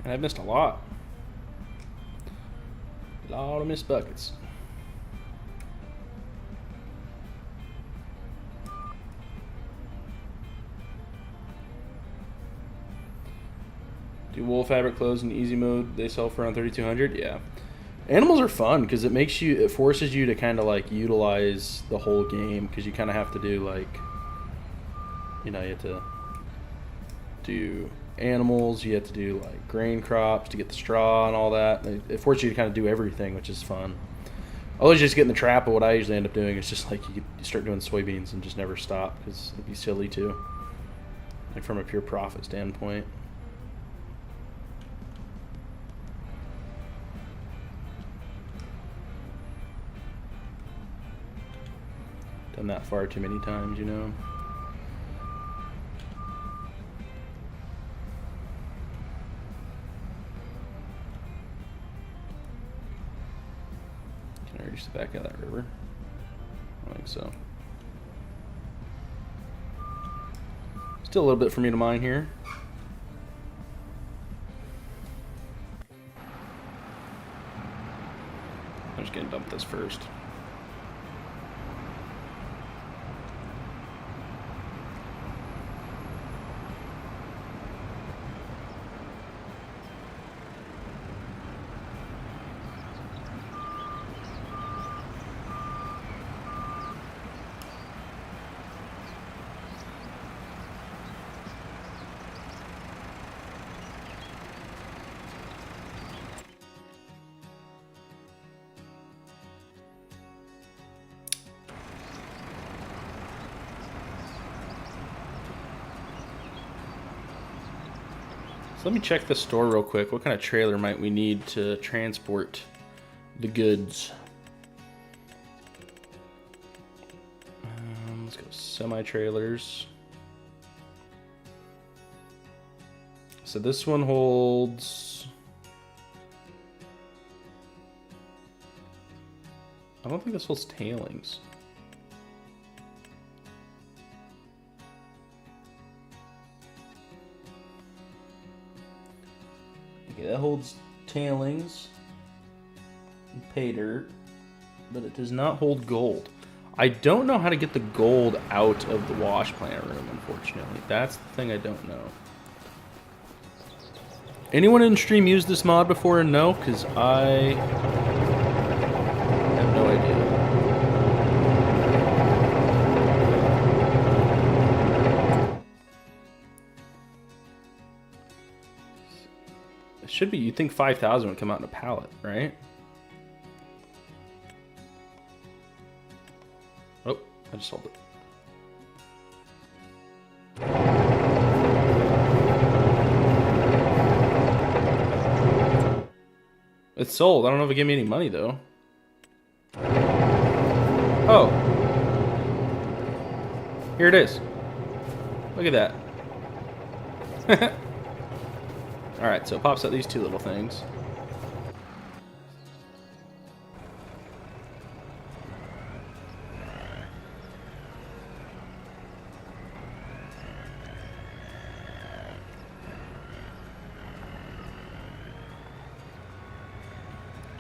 A: And I've missed a lot. A lot of missed buckets. Do wool fabric clothes in easy mode, they sell for around 3,200? Yeah. Animals are fun because it forces you to kind of like utilize the whole game, because you kind of have to do like, you know, you have to do animals, you have to do like grain crops to get the straw and all that. It forces you to kind of do everything, which is fun. I always just get in the trap of what I usually end up doing. It's just like you start doing soybeans and just never stop, because it'd be silly too, like from a pure profit standpoint. Done that far too many times, you know. Can I reach the back of that river? I think so. Still a little bit for me to mine here. I'm just gonna dump this first. So let me check the store real quick. What kind of trailer might we need to transport the goods. Let's go semi-trailers. So this one holds... I don't think this holds tailings. Okay, that holds tailings and pay dirt, but it does not hold gold. I don't know how to get the gold out of the wash plant room, unfortunately. That's the thing I don't know. Anyone in stream used this mod before and know? Because I have no idea. It should be, you'd think 5,000 would come out in a pallet, right? Oh, I just sold it. It's sold. I don't know if it gave me any money, though. Oh. Here it is. Look at that. Alright, so it pops out these two little things.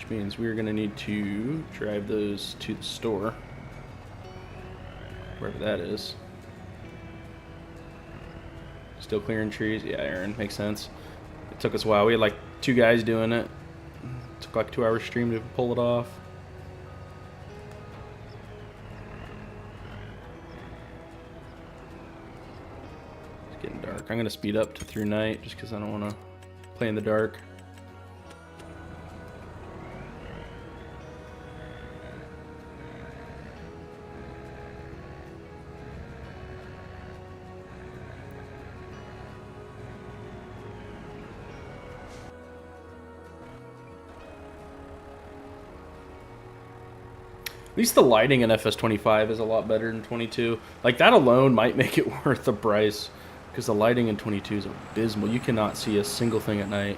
A: Means we're going to need to drive those to the store, wherever that is. Still clearing trees? Yeah, Aaron, makes sense. It took us a while. We had like 2 guys doing it. It took like a 2-hour stream to pull it off. It's getting dark. I'm going to speed up to through night just because I don't want to play in the dark. At least the lighting in FS25 is a lot better than 22. Like, that alone might make it worth the price, because the lighting in 22 is abysmal. You cannot see a single thing at night.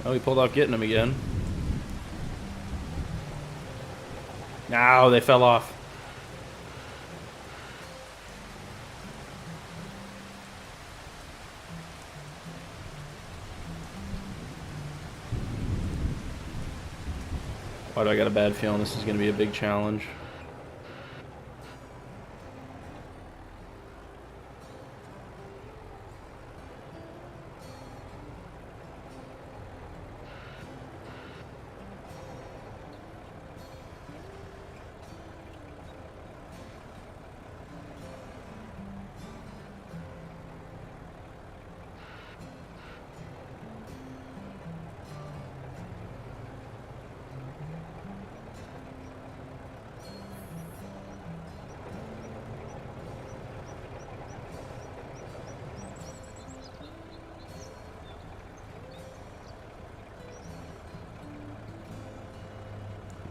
A: Oh, he pulled off getting them again. No, they fell off. Why do I got a bad feeling this is going to be a big challenge?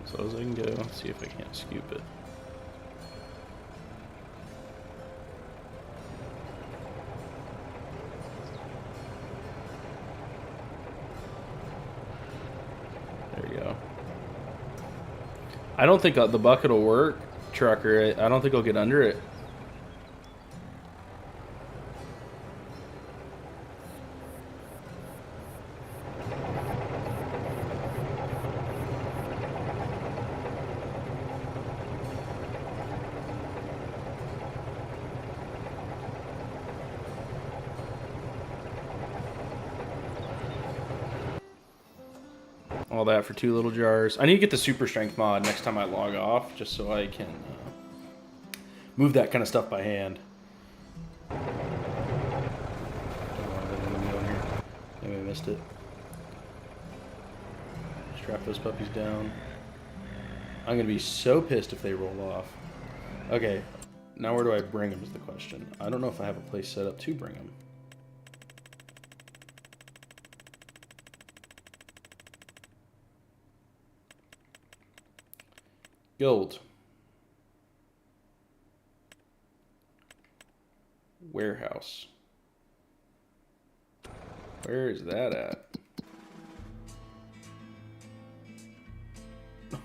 A: So as I can go, see if I can't scoop it. There you go. I don't think the bucket will work, trucker. I don't think I'll get under it. all that for 2 little jars. I need to get the super strength mod next time I log off, just so I can move that kind of stuff by hand. Maybe I missed it. Strap those puppies down. I'm gonna be so pissed if they roll off. Okay, now where do I bring them is the question. I don't know if I have a place set up to bring them. Gold. Warehouse. Where is that at?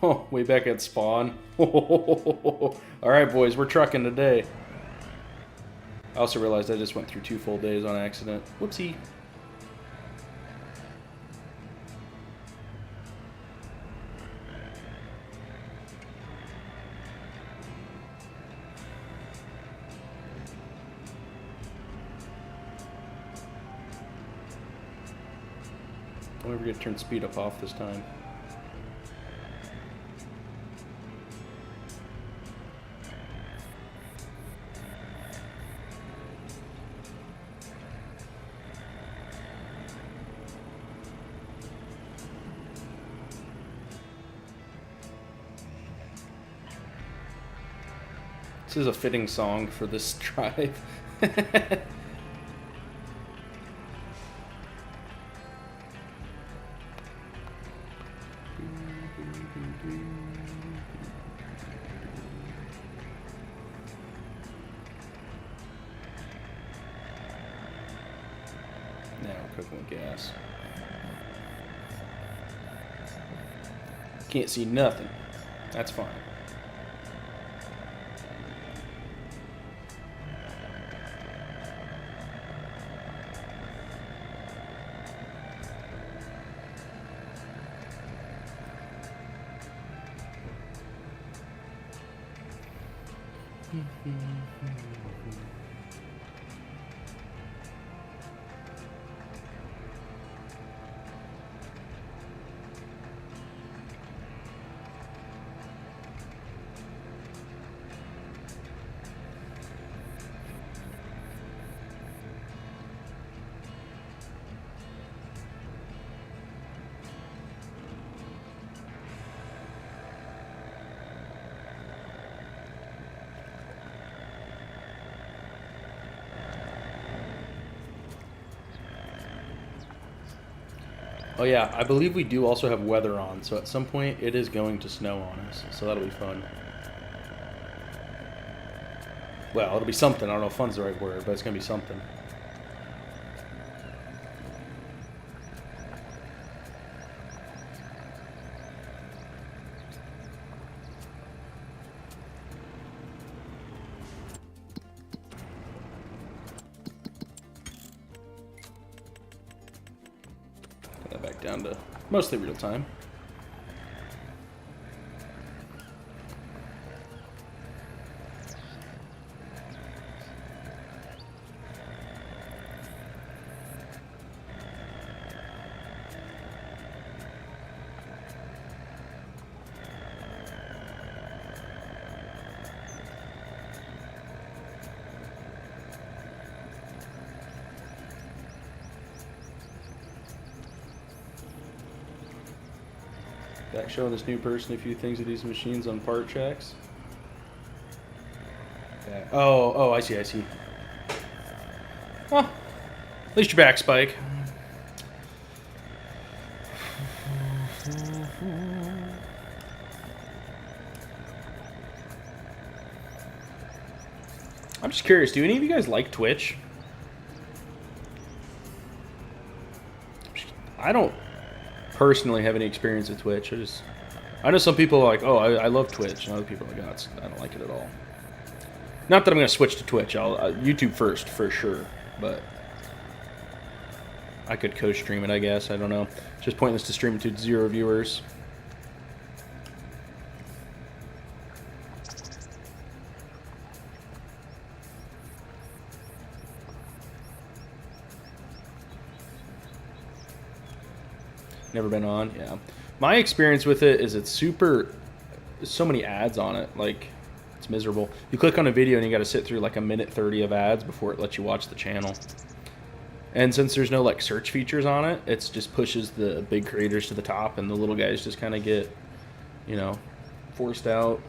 A: Oh, way back at spawn. Alright, boys, we're trucking today. I also realized I just went through 2 full days on accident. Whoopsie. I wonder if we're going to turn speed up off this time. This is a fitting song for this drive. Now we're cooking with gas. Can't see nothing. That's fine. Oh yeah, I believe we do also have weather on, so at some point it is going to snow on us, so that'll be fun. Well, it'll be something. I don't know if fun's the right word, but it's going to be something. Back down to mostly real time. Back showing this new person a few things of these machines on part checks. Okay. Oh, I see. Well, at least you're back, Spike. I'm just curious, do any of you guys like Twitch? I don't personally have any experience with Twitch. I know some people are like, oh, I love Twitch, and other people are like, oh, I don't like it at all. Not that I'm going to switch to Twitch. I'll YouTube first for sure, but I could co-stream it, I guess. I don't know. It's just pointless to stream it to 0 viewers. Never been on. Yeah. My experience with it is it's super. There's so many ads on it. Like, it's miserable. You click on a video and you got to sit through like a minute 30 of ads before it lets you watch the channel. And since there's no like search features on it, it just pushes the big creators to the top, and the little guys just kind of get, you know, forced out.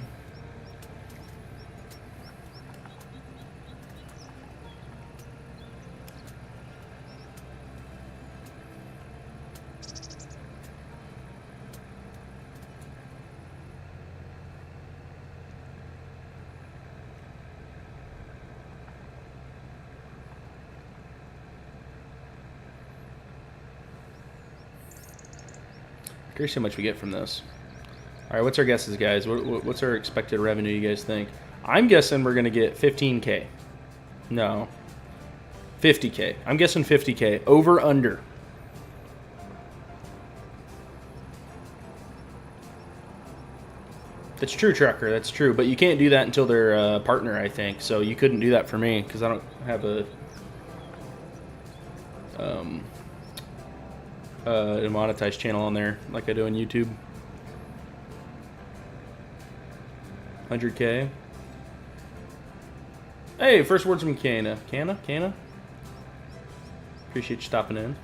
A: Curious how much we get from this. All right, what's our guesses, guys? What's our expected revenue, you guys think? I'm guessing we're going to get 15K. No. 50K. I'm guessing 50K. Over, under. That's true, Trucker. That's true. But you can't do that until they're a partner, I think. So you couldn't do that for me because I don't have a monetized channel on there like I do on YouTube. 100K. Hey, first words from Kana. Kana? Appreciate you stopping in.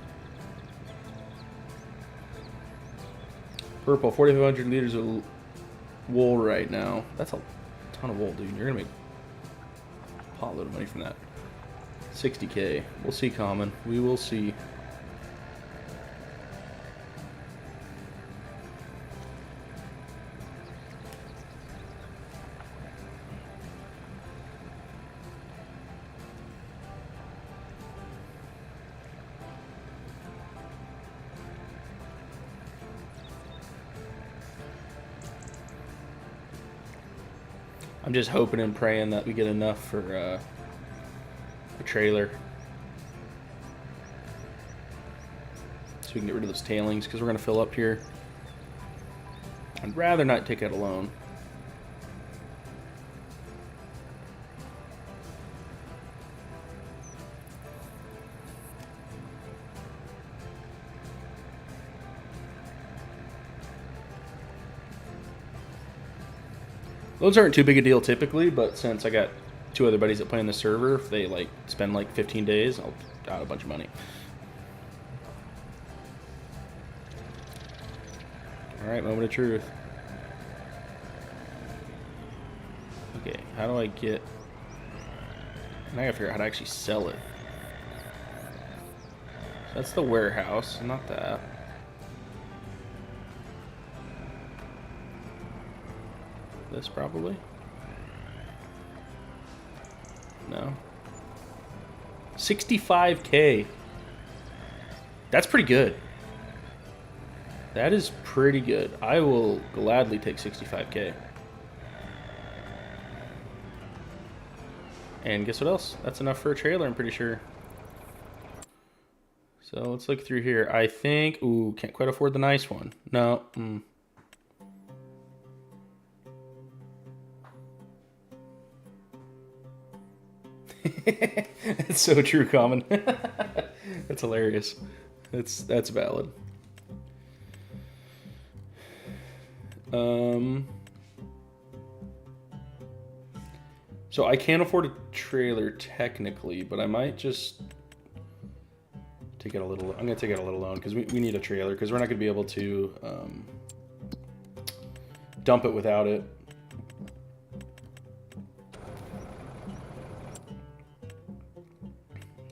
A: Purple, 4,500 liters of wool right now. That's a ton of wool, dude. You're gonna make a pot load of money from that. 60K. We'll see, Common. We will see. I'm just hoping and praying that we get enough for a trailer. So we can get rid of those tailings, because we're going to fill up here. I'd rather not take out a loan. Those aren't too big a deal typically, but since I got two other buddies that play on the server, if they like spend like 15 days, I'll out a bunch of money. Alright, moment of truth. Okay, how do I get... Now I gotta figure out how to actually sell it. That's the warehouse, not that. This probably? No. 65K. That's pretty good. That is pretty good. I will gladly take 65K. And guess what else? That's enough for a trailer, I'm pretty sure. So let's look through here. I think... Ooh, can't quite afford the nice one. No. That's so true, Common. That's hilarious. That's valid. So I can't afford a trailer technically, but I might just take out a little. I'm gonna take out a little loan because we need a trailer because we're not gonna be able to dump it without it.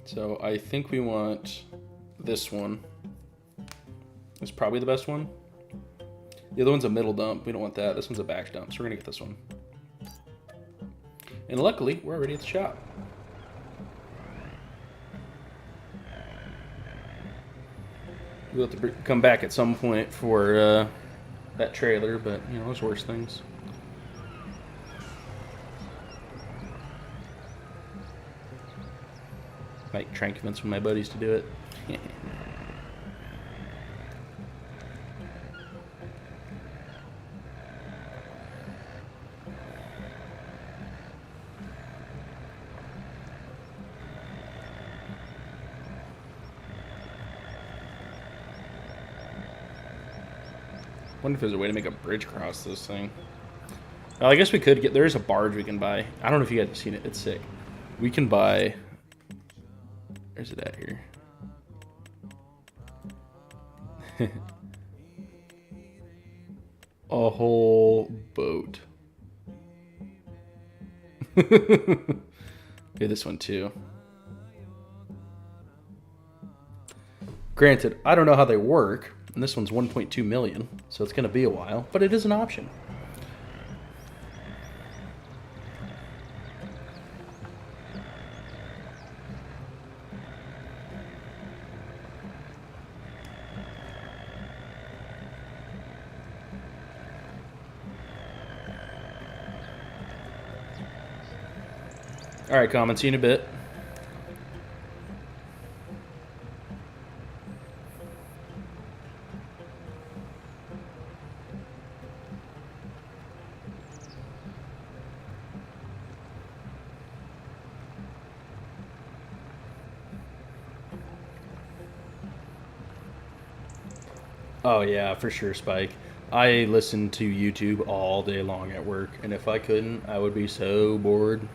A: So I think we want this one. It's probably the best one. The other one's a middle dump. We don't want that. This one's a back dump, so we're gonna get this one. And luckily, we're already at the shop. We'll have to come back at some point for that trailer, but you know, there's worse things. Might try and convince one of my buddies to do it. Wonder if there's a way to make a bridge across this thing. Well, I guess we could get... There's a barge we can buy. I don't know if you guys have seen it. It's sick. We can buy... Where's it at here? A whole boat. Okay, this one too. Granted, I don't know how they work, and this one's 1.2 million, so it's going to be a while, but it is an option. All right, Common, see you in a bit. Oh yeah, for sure, Spike. I listen to YouTube all day long at work, and if I couldn't, I would be so bored.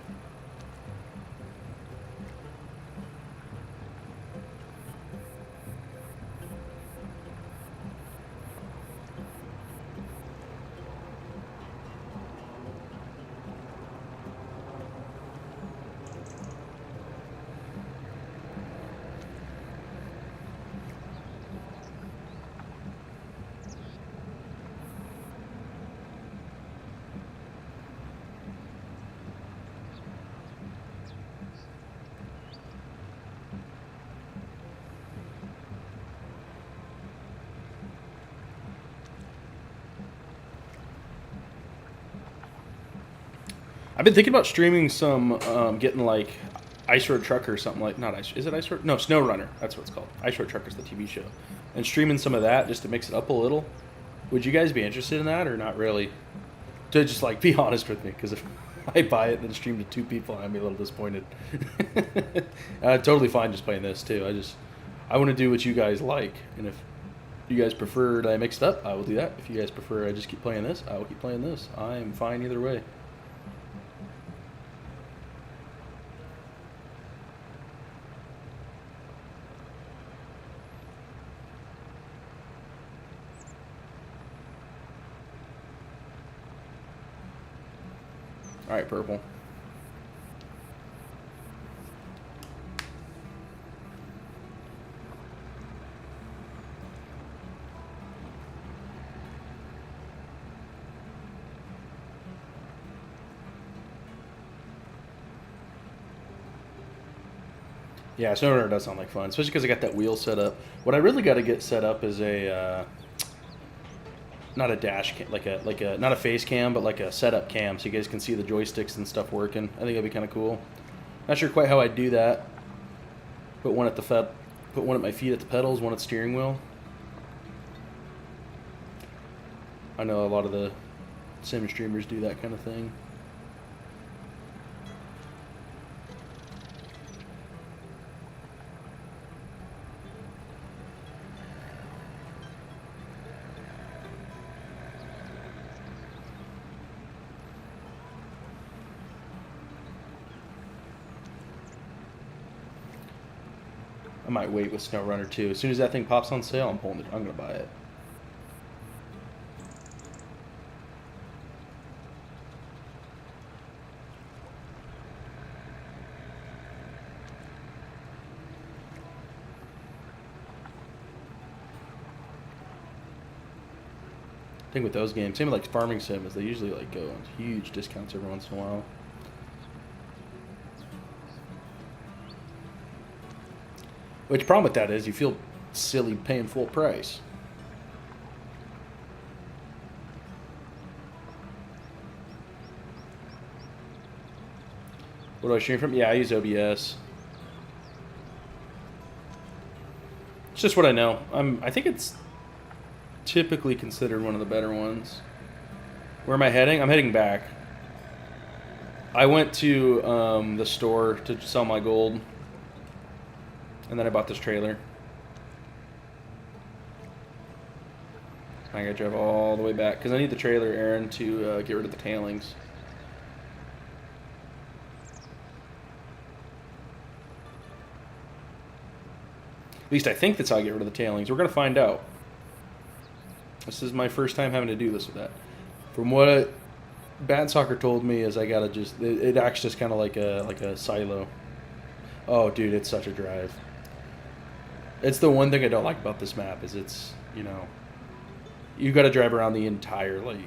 A: I've been thinking about streaming some, getting like Ice Road Trucker or something like, not Ice, is it Ice Road? No, Snow Runner, that's what it's called. Ice Road Trucker's the TV show. And streaming some of that just to mix it up a little. Would you guys be interested in that or not really? To just like be honest with me, because if I buy it and then stream to 2 people, I'd be a little disappointed. Totally fine just playing this too. I want to do what you guys like, and if you guys prefer that I mix it up, I will do that. If you guys prefer I just keep playing this, I will keep playing this. I am fine either way. All right, purple. Yeah, Snowrunner does sound like fun, especially because I got that wheel set up. What I really got to get set up is a not a dash cam, like a not a face cam, but like a setup cam, so you guys can see the joysticks and stuff working. I think that'd be kind of cool. Not sure quite how I'd do that. Put one at my feet at the pedals, one at the steering wheel. I know a lot of the sim streamers do that kind of thing. I might wait with SnowRunner too. As soon as that thing pops on sale, I'm pulling it. I'm gonna buy it. I think with those games, same with like Farming Sim, is they usually like go on huge discounts every once in a while. Which problem with that is you feel silly paying full price. What do I stream from? Yeah, I use OBS. It's just what I know. I think it's typically considered one of the better ones. Where am I heading? I'm heading back. I went to the store to sell my gold. And then I bought this trailer. I gotta drive all the way back because I need the trailer, Aaron, to get rid of the tailings. At least I think that's how I get rid of the tailings. We're gonna find out. This is my first time having to do this with that. From what Bad Soccer told me is I gotta just it acts just kind of like a silo. Oh, dude, it's such a drive. It's the one thing I don't like about this map is it's, you know, you got to drive around the entire lake.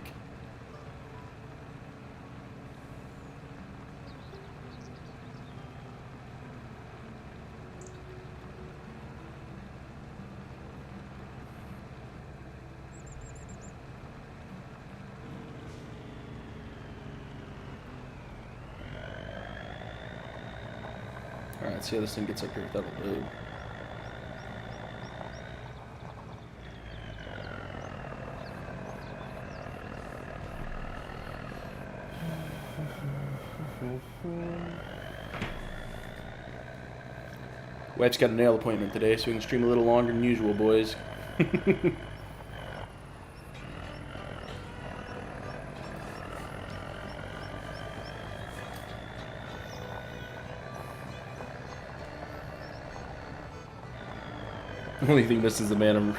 A: All right, see how this thing gets up here without a load. Wife's got a nail appointment today, so we can stream a little longer than usual, boys. The only thing missing is the man.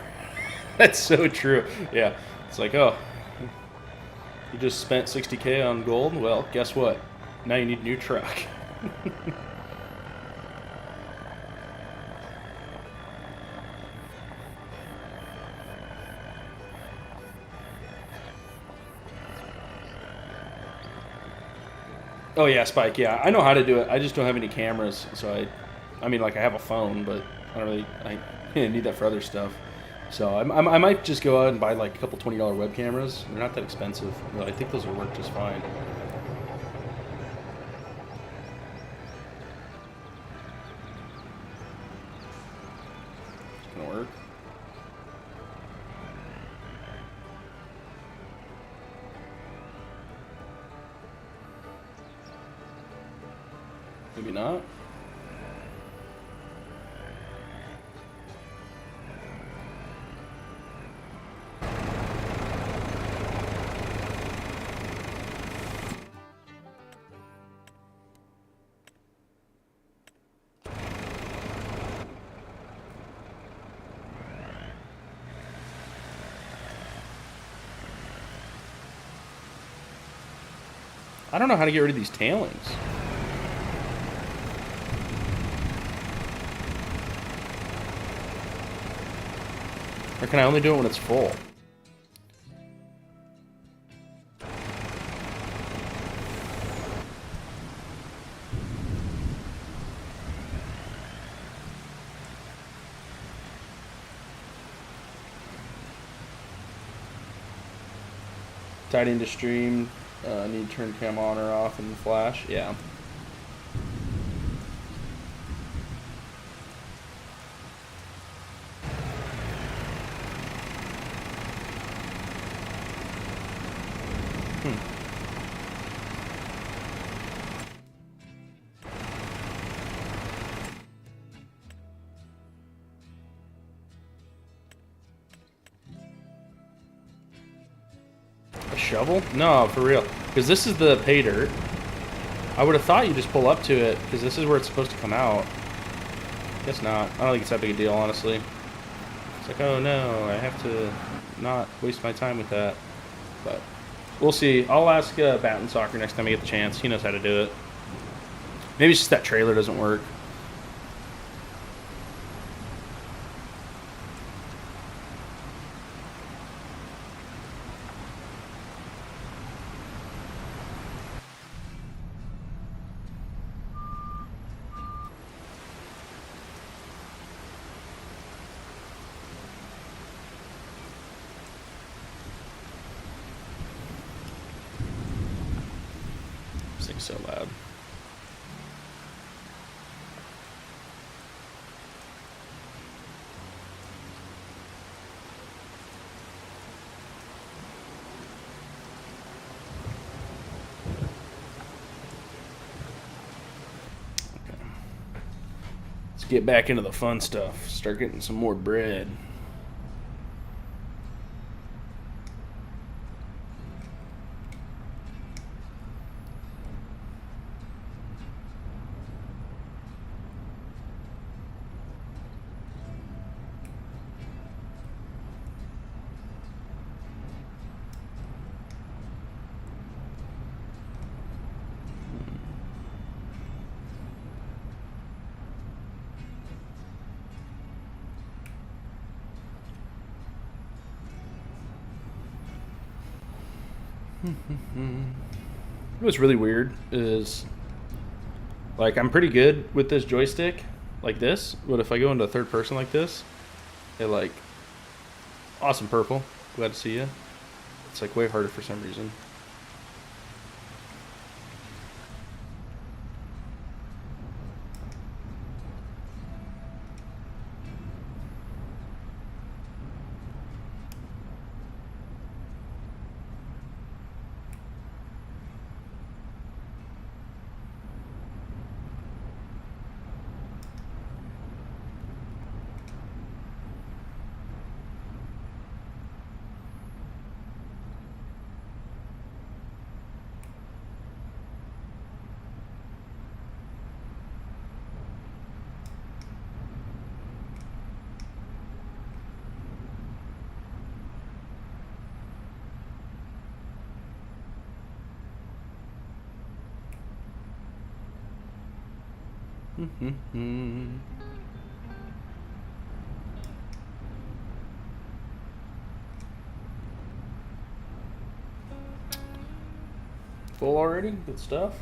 A: That's so true. Yeah, it's like, oh, you just spent 60K on gold? Well, guess what? Now you need a new truck. Oh yeah, Spike. Yeah, I know how to do it. I just don't have any cameras, so I mean, like I have a phone, but I don't really. I need that for other stuff. So I might just go out and buy like a couple $20 web cameras. They're not that expensive. But I think those will work just fine. It's gonna work. Maybe not. I don't know how to get rid of these tailings. Or can I only do it when it's full? Tied into stream. Need to turn cam on or off and flash. Yeah. Shovel? No, for real. Because this is the pay dirt. I would have thought you just pull up to it, because this is where it's supposed to come out. Guess not. I don't think it's that big a deal, honestly. It's like, oh no, I have to not waste my time with that. But we'll see. I'll ask Batten Soccer next time I get the chance. He knows how to do it. Maybe it's just that trailer doesn't work. So loud. Okay. Let's get back into the fun stuff. Start getting some more bread. What's really weird is, like, I'm pretty good with this joystick, like this, but if I go into third person like this, it, like, awesome purple, glad to see you. It's, like, way harder for some reason. Full already? Good stuff.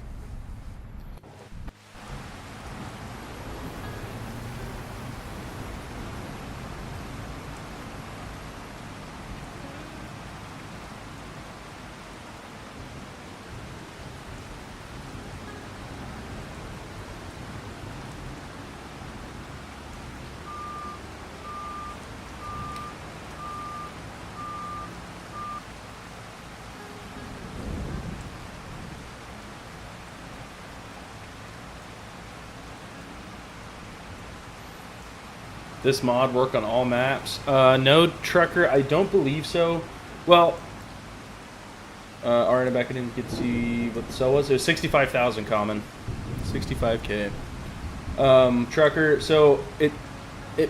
A: This mod work on all maps? No, Trucker, I don't believe so. Well, Arna back, I didn't get to see what the sell was. It was 65,000 common. 65k. Trucker, so it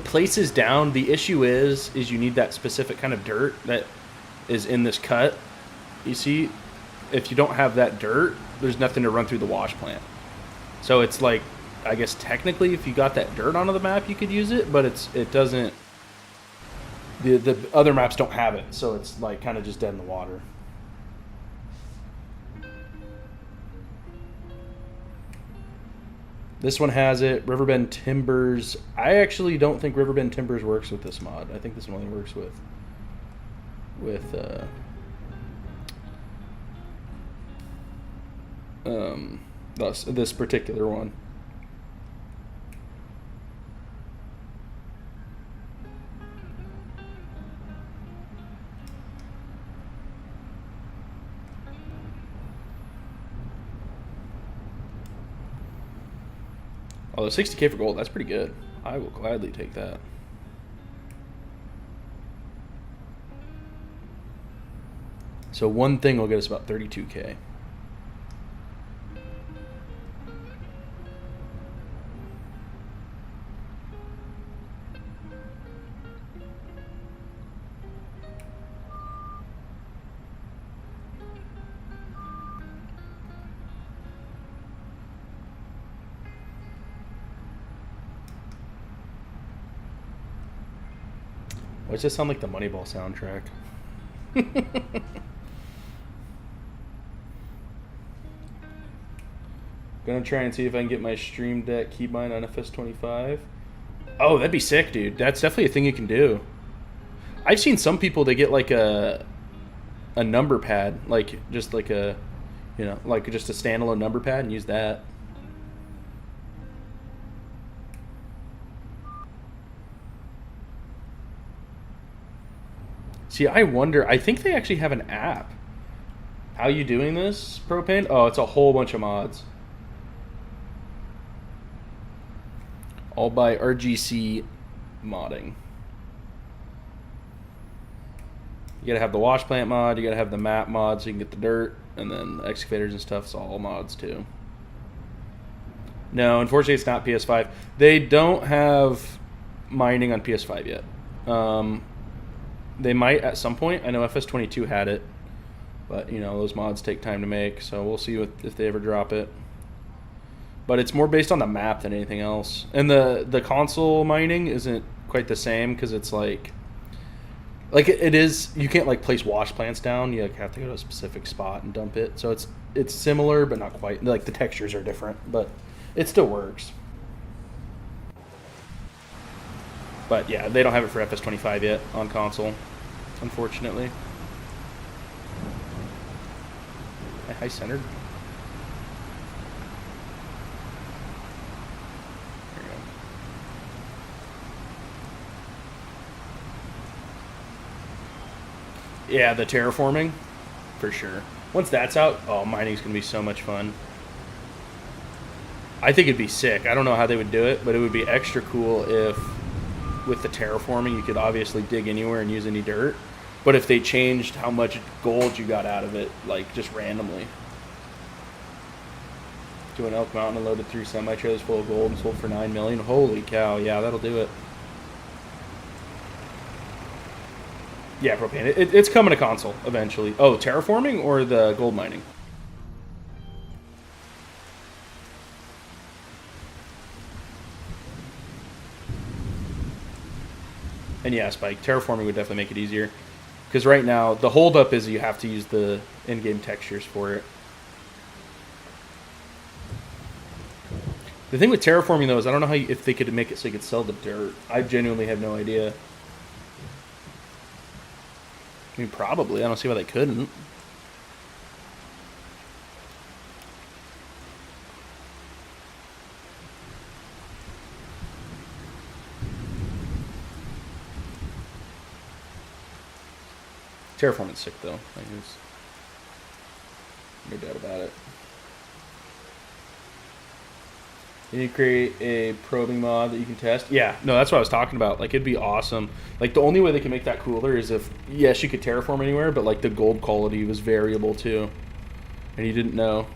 A: places down. The issue is you need that specific kind of dirt that is in this cut. You see, if you don't have that dirt, there's nothing to run through the wash plant. So it's like, I guess technically if you got that dirt onto the map you could use it, but it doesn't, the other maps don't have it, so it's like kind of just dead in the water. This one has it. Riverbend Timbers. I actually don't think Riverbend Timbers works with this mod. I think this one only works with this particular one. Although 60k for gold, that's pretty good. I will gladly take that. So one thing will get us about 32k. Why does this sound like the Moneyball soundtrack? Gonna try and see if I can get my Stream Deck keybind on FS25. Oh, that'd be sick, dude. That's definitely a thing you can do. I've seen some people, they get like a number pad, like just like a, you know, like just a standalone number pad and use that. See, I wonder, I think they actually have an app. How you doing this, Propane? Oh, it's a whole bunch of mods. All by RGC modding. You gotta have the wash plant mod, you gotta have the map mod so you can get the dirt, and then the excavators and stuff, it's all mods too. No, unfortunately it's not PS5. They don't have mining on PS5 yet. They might at some point. I know FS22 had it, but you know those mods take time to make, so we'll see if they ever drop it. But it's more based on the map than anything else. And the console mining isn't quite the same because it's like Like it is, you can't like place wash plants down. You like, have to go to a specific spot and dump it. So it's similar, but not quite. Like the textures are different, but it still works. But yeah, they don't have it for FS25 yet on console, unfortunately. High centered. There we go. Yeah, the terraforming, for sure. Once that's out, oh, mining's gonna be so much fun. I think it'd be sick. I don't know how they would do it, but it would be extra cool if, with the terraforming, you could obviously dig anywhere and use any dirt. But if they changed how much gold you got out of it, like just randomly. To an Elk Mountain and loaded 3 semi-trailers full of gold and sold for $9 million. Holy cow, yeah, that'll do it. Yeah, propane. It's coming to console eventually. Oh, terraforming or the gold mining? And yeah, Spike, terraforming would definitely make it easier. Because right now, the holdup is you have to use the in-game textures for it. The thing with terraforming, though, is I don't know how if they could make it so you could sell the dirt. I genuinely have no idea. I mean, probably. I don't see why they couldn't. Terraforming's sick, though. Like, there's no doubt about it. You need to create a probing mod that you can test. Yeah, no, that's what I was talking about. Like, it'd be awesome. Like, the only way they can make that cooler is if, yes, you could terraform anywhere, but, like, the gold quality was variable, too. And you didn't know.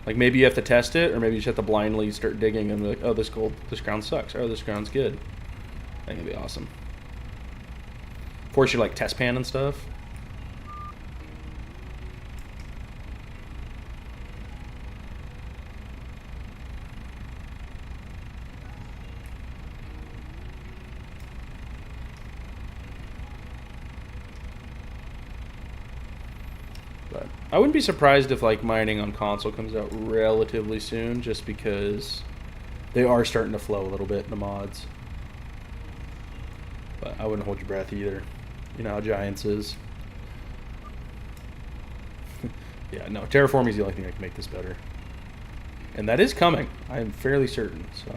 A: Like, maybe you have to test it, or maybe you just have to blindly start digging and be like, oh, this ground sucks. Oh, this ground's good. I think it'd be awesome. Force you, like, test pan and stuff. I wouldn't be surprised if like mining on console comes out relatively soon, just because they are starting to flow a little bit in the mods. But I wouldn't hold your breath either. You know how Giants is. Yeah, no, terraforming is the only thing that can make this better. And that is coming. I am fairly certain, so.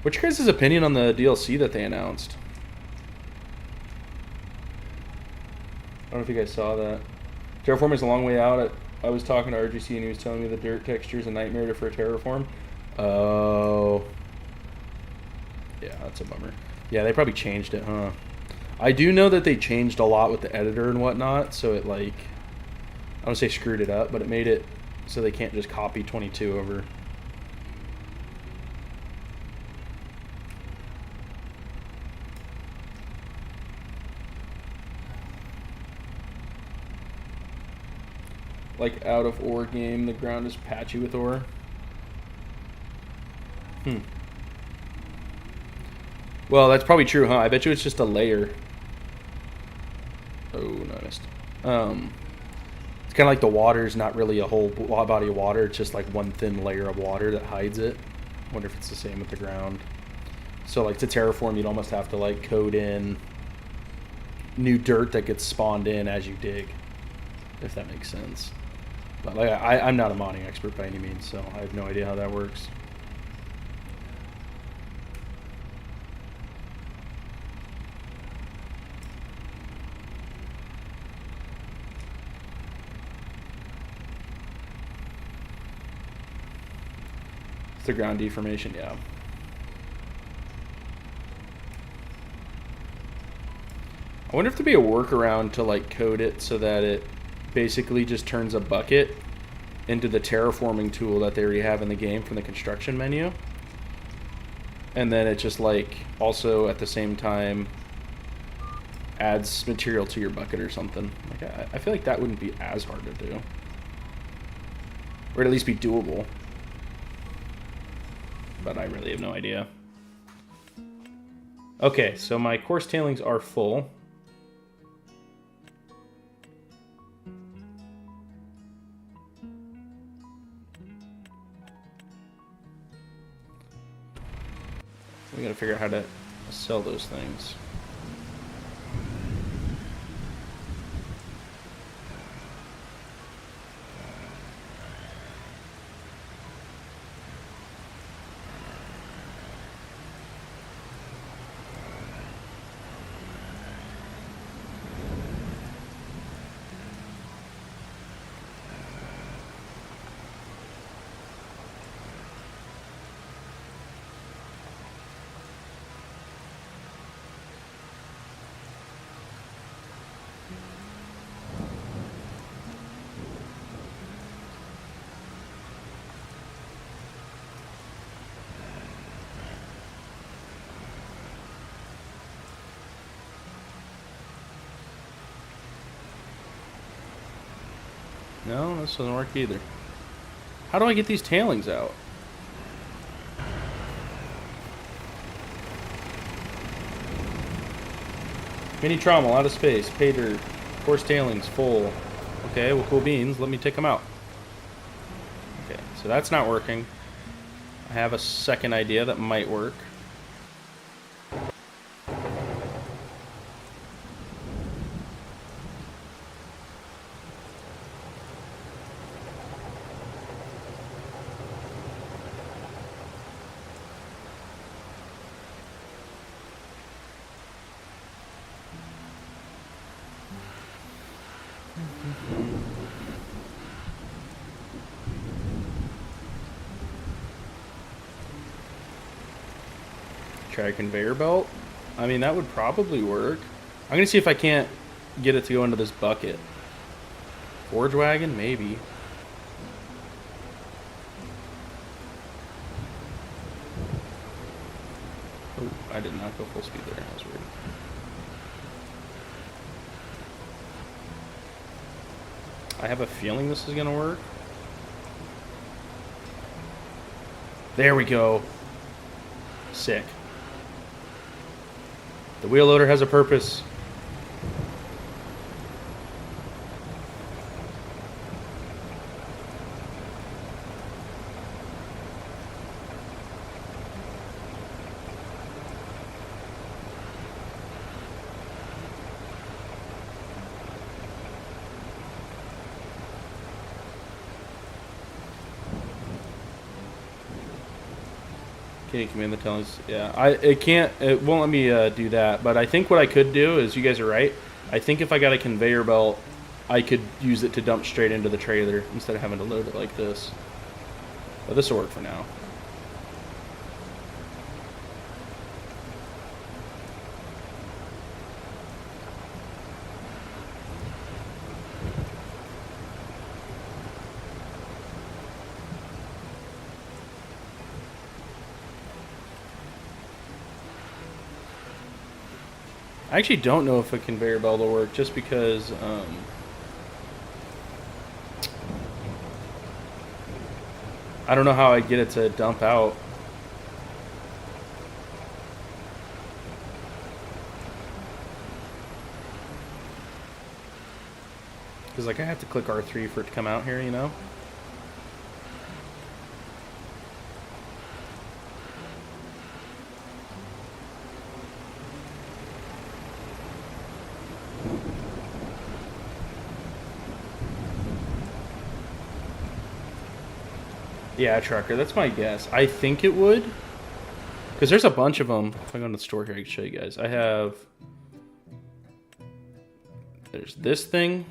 A: What's your guys' opinion on the DLC that they announced? I don't know if you guys saw that. Terraforming is a long way out. I was talking to RGC and he was telling me the dirt texture is a nightmare for terraform. Oh. Yeah, that's a bummer. Yeah, they probably changed it, huh? I do know that they changed a lot with the editor and whatnot, so it like, I don't say screwed it up, but it made it so they can't just copy 22 over. Like out of ore game, the ground is patchy with ore. Well, that's probably true, huh? I bet you it's just a layer. Oh, no, I missed. It's kind of like the water's not really a whole body of water. It's just like one thin layer of water that hides it. I wonder if it's the same with the ground. So like to terraform, you'd almost have to like code in new dirt that gets spawned in as you dig, if that makes sense. But like, I'm not a modding expert by any means, so I have no idea how that works. It's the ground deformation, yeah. I wonder if there'd be a workaround to like code it so that it basically just turns a bucket into the terraforming tool that they already have in the game from the construction menu. And then it just like also at the same time adds material to your bucket or something. Like I feel like that wouldn't be as hard to do. Or at least be doable. But I really have no idea. Okay, so my coarse tailings are full. We gotta figure out how to sell those things. No, this doesn't work either. How do I get these tailings out? Mini trauma, a lot of space. Pay dirt. Coarse tailings, full. Okay, well, cool beans. Let me take them out. Okay, so that's not working. I have a second idea that might work. Try a conveyor belt. I mean, that would probably work. I'm gonna see if I can't get it to go into this bucket. Forge wagon, maybe. Oh, I did not go full speed there. That was weird. I have a feeling this is gonna work. There we go. Sick. The wheel loader has a purpose. Can't command the tailings. Yeah, it won't let me do that. But I think what I could do is, you guys are right. I think if I got a conveyor belt, I could use it to dump straight into the trailer instead of having to load it like this. But this will work for now. I actually don't know if a conveyor belt will work, just because I don't know how I get it to dump out. Because like I have to click R3 for it to come out here, you know? Yeah, trucker. That's my guess. I think it would. Because there's a bunch of them. If I go into the store here, I can show you guys. I have... There's this thing.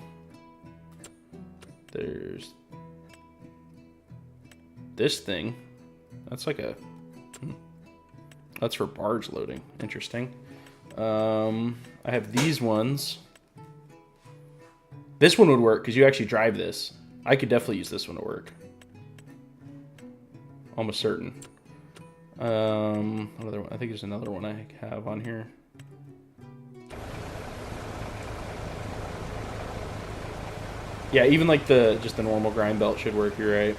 A: There's... this thing. That's like a... That's for barge loading. Interesting. I have these ones. This one would work because you actually drive this. I could definitely use this one to work. Almost certain. Another one. I think there's another one I have on here. Yeah, even like just the normal grind belt should work. You're right.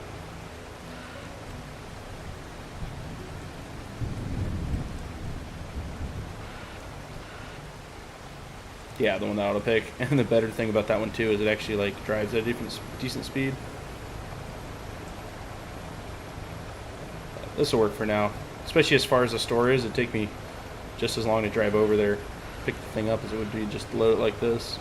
A: Yeah, the one that auto pick. And the better thing about that one too is it actually like drives at a decent speed. This will work for now, especially as far as the store is. It'd take me just as long to drive over there, pick the thing up as it would be just to load it like this.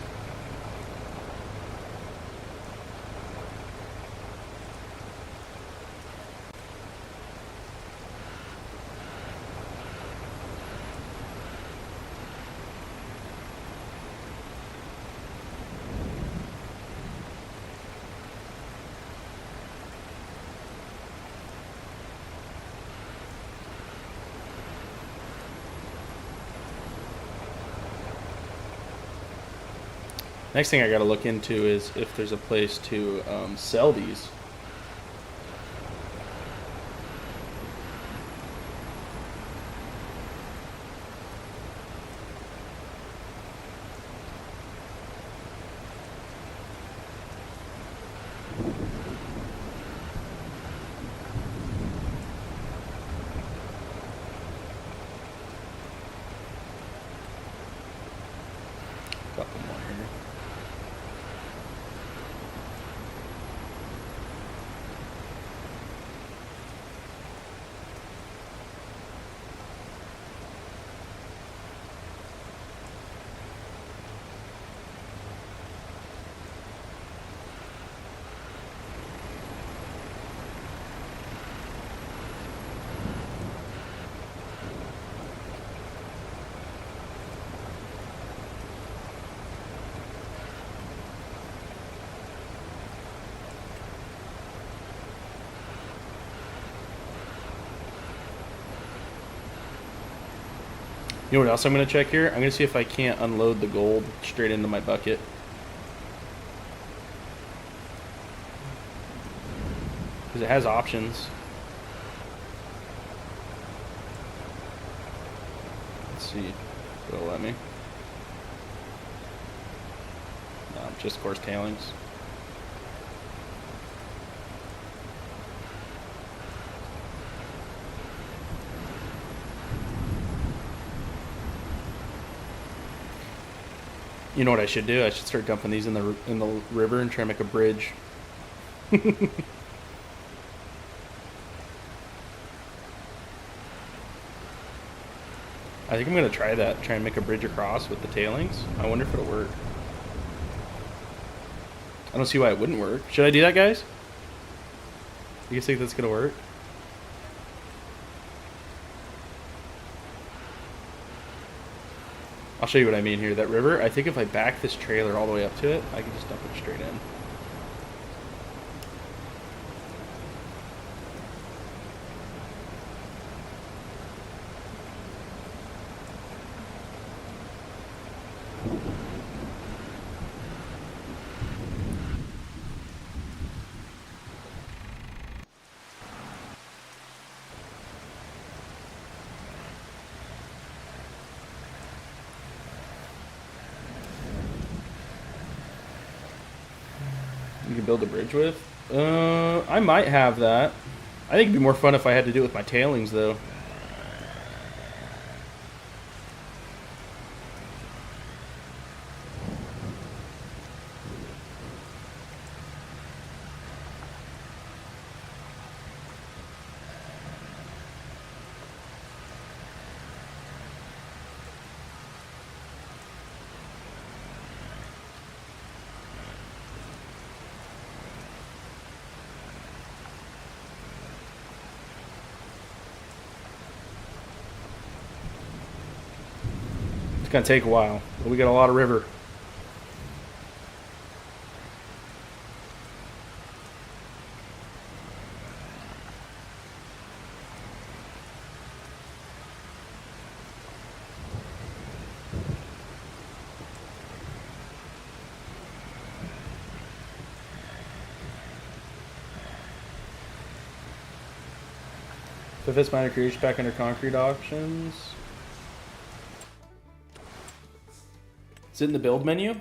A: Next thing I got to look into is if there's a place to sell these. Couple more here. You know what else I'm going to check here? I'm going to see if I can't unload the gold straight into my bucket. Because it has options. Let's see if it'll let me. No, just coarse tailings. You know what I should do? I should start dumping these in the river and try to make a bridge. I think I'm gonna try that. Try and make a bridge across with the tailings. I wonder if it'll work. I don't see why it wouldn't work. Should I do that, guys? You guys think that's gonna work? I'll show you what I mean here. That river, I think if I back this trailer all the way up to it, I can just dump it straight in. You can build a bridge with? I might have that. I think it'd be more fun if I had to do it with my tailings, though. It's gonna take a while, but we got a lot of river. So if it's minor creation back under concrete options. Is it in the build menu?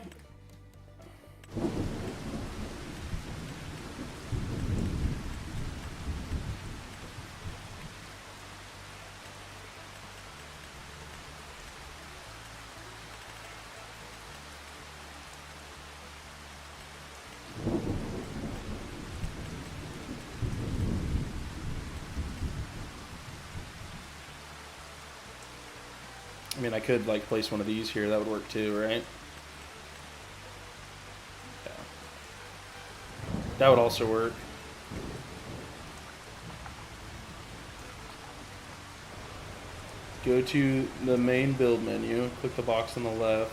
A: mean, I could like place one of these here. That would work too, right? Yeah. That would also work. Go to the main build menu, click the box on the left.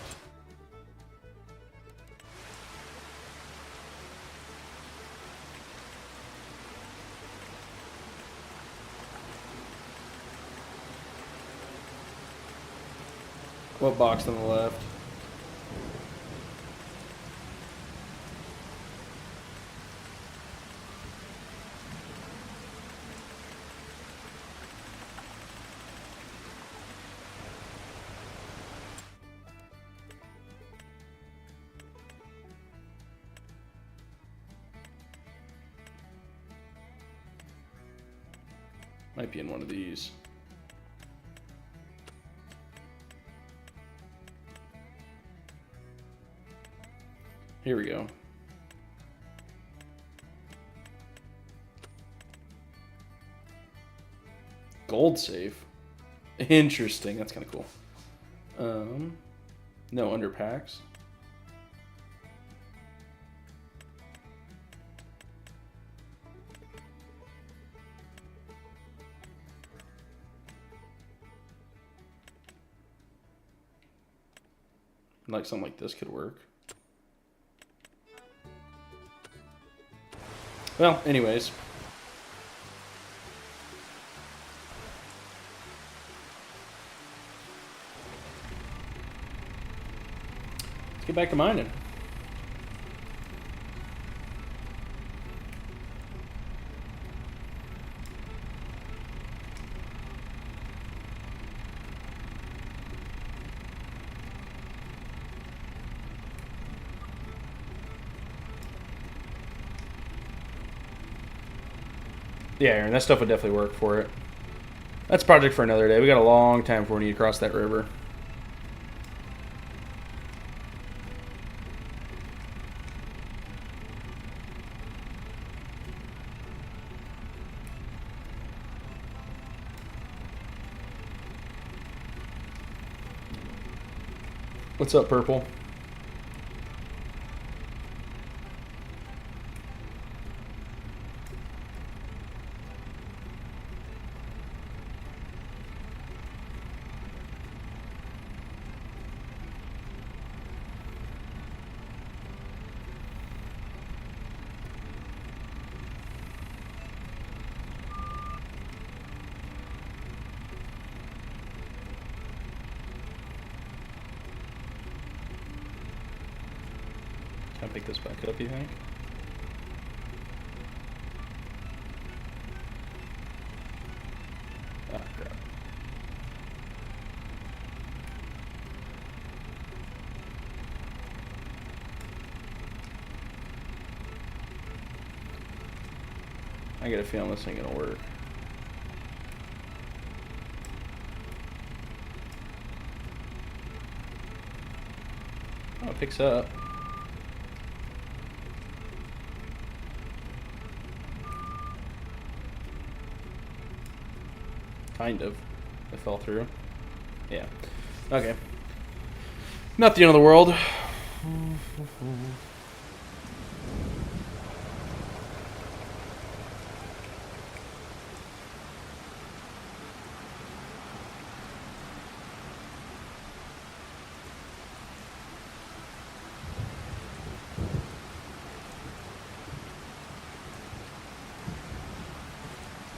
A: What box on the left? Might be in one of these. Here we go. Gold safe. Interesting. That's kind of cool. No under packs. Like something like this could work. Well, anyways. Let's get back to mining. Yeah, Aaron, that stuff would definitely work for it. That's a project for another day. We got a long time before we need to cross that river. What's up, Purple? Can I pick this back up, you think? Ah, crap. I get a feeling this ain't gonna work. Oh, it picks up. Kind of. It fell through. Yeah. Okay. Not the end of the world.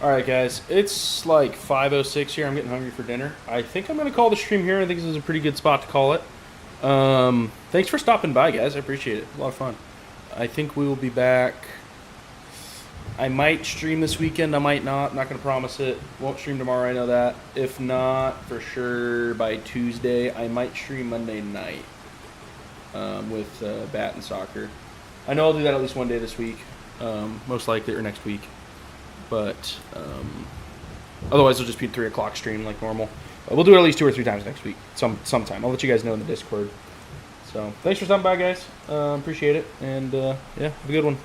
A: Alright guys, it's like 5:06 here. I'm getting hungry for dinner. I think I'm going to call the stream here. I think this is a pretty good spot to call it. Thanks for stopping by, guys. I appreciate it. A lot of fun. I think we will be back. I might stream this weekend. I might not. I'm not going to promise it. Won't stream tomorrow, I know that. If not, for sure by Tuesday. I might stream Monday night with bat and soccer. I know I'll do that at least one day this week. Most likely, or next week. But otherwise, it'll just be a 3 o'clock stream like normal. We'll do it at least 2 or 3 times next week, sometime. I'll let you guys know in the Discord. So thanks for stopping by, guys. Appreciate it, and yeah, have a good one.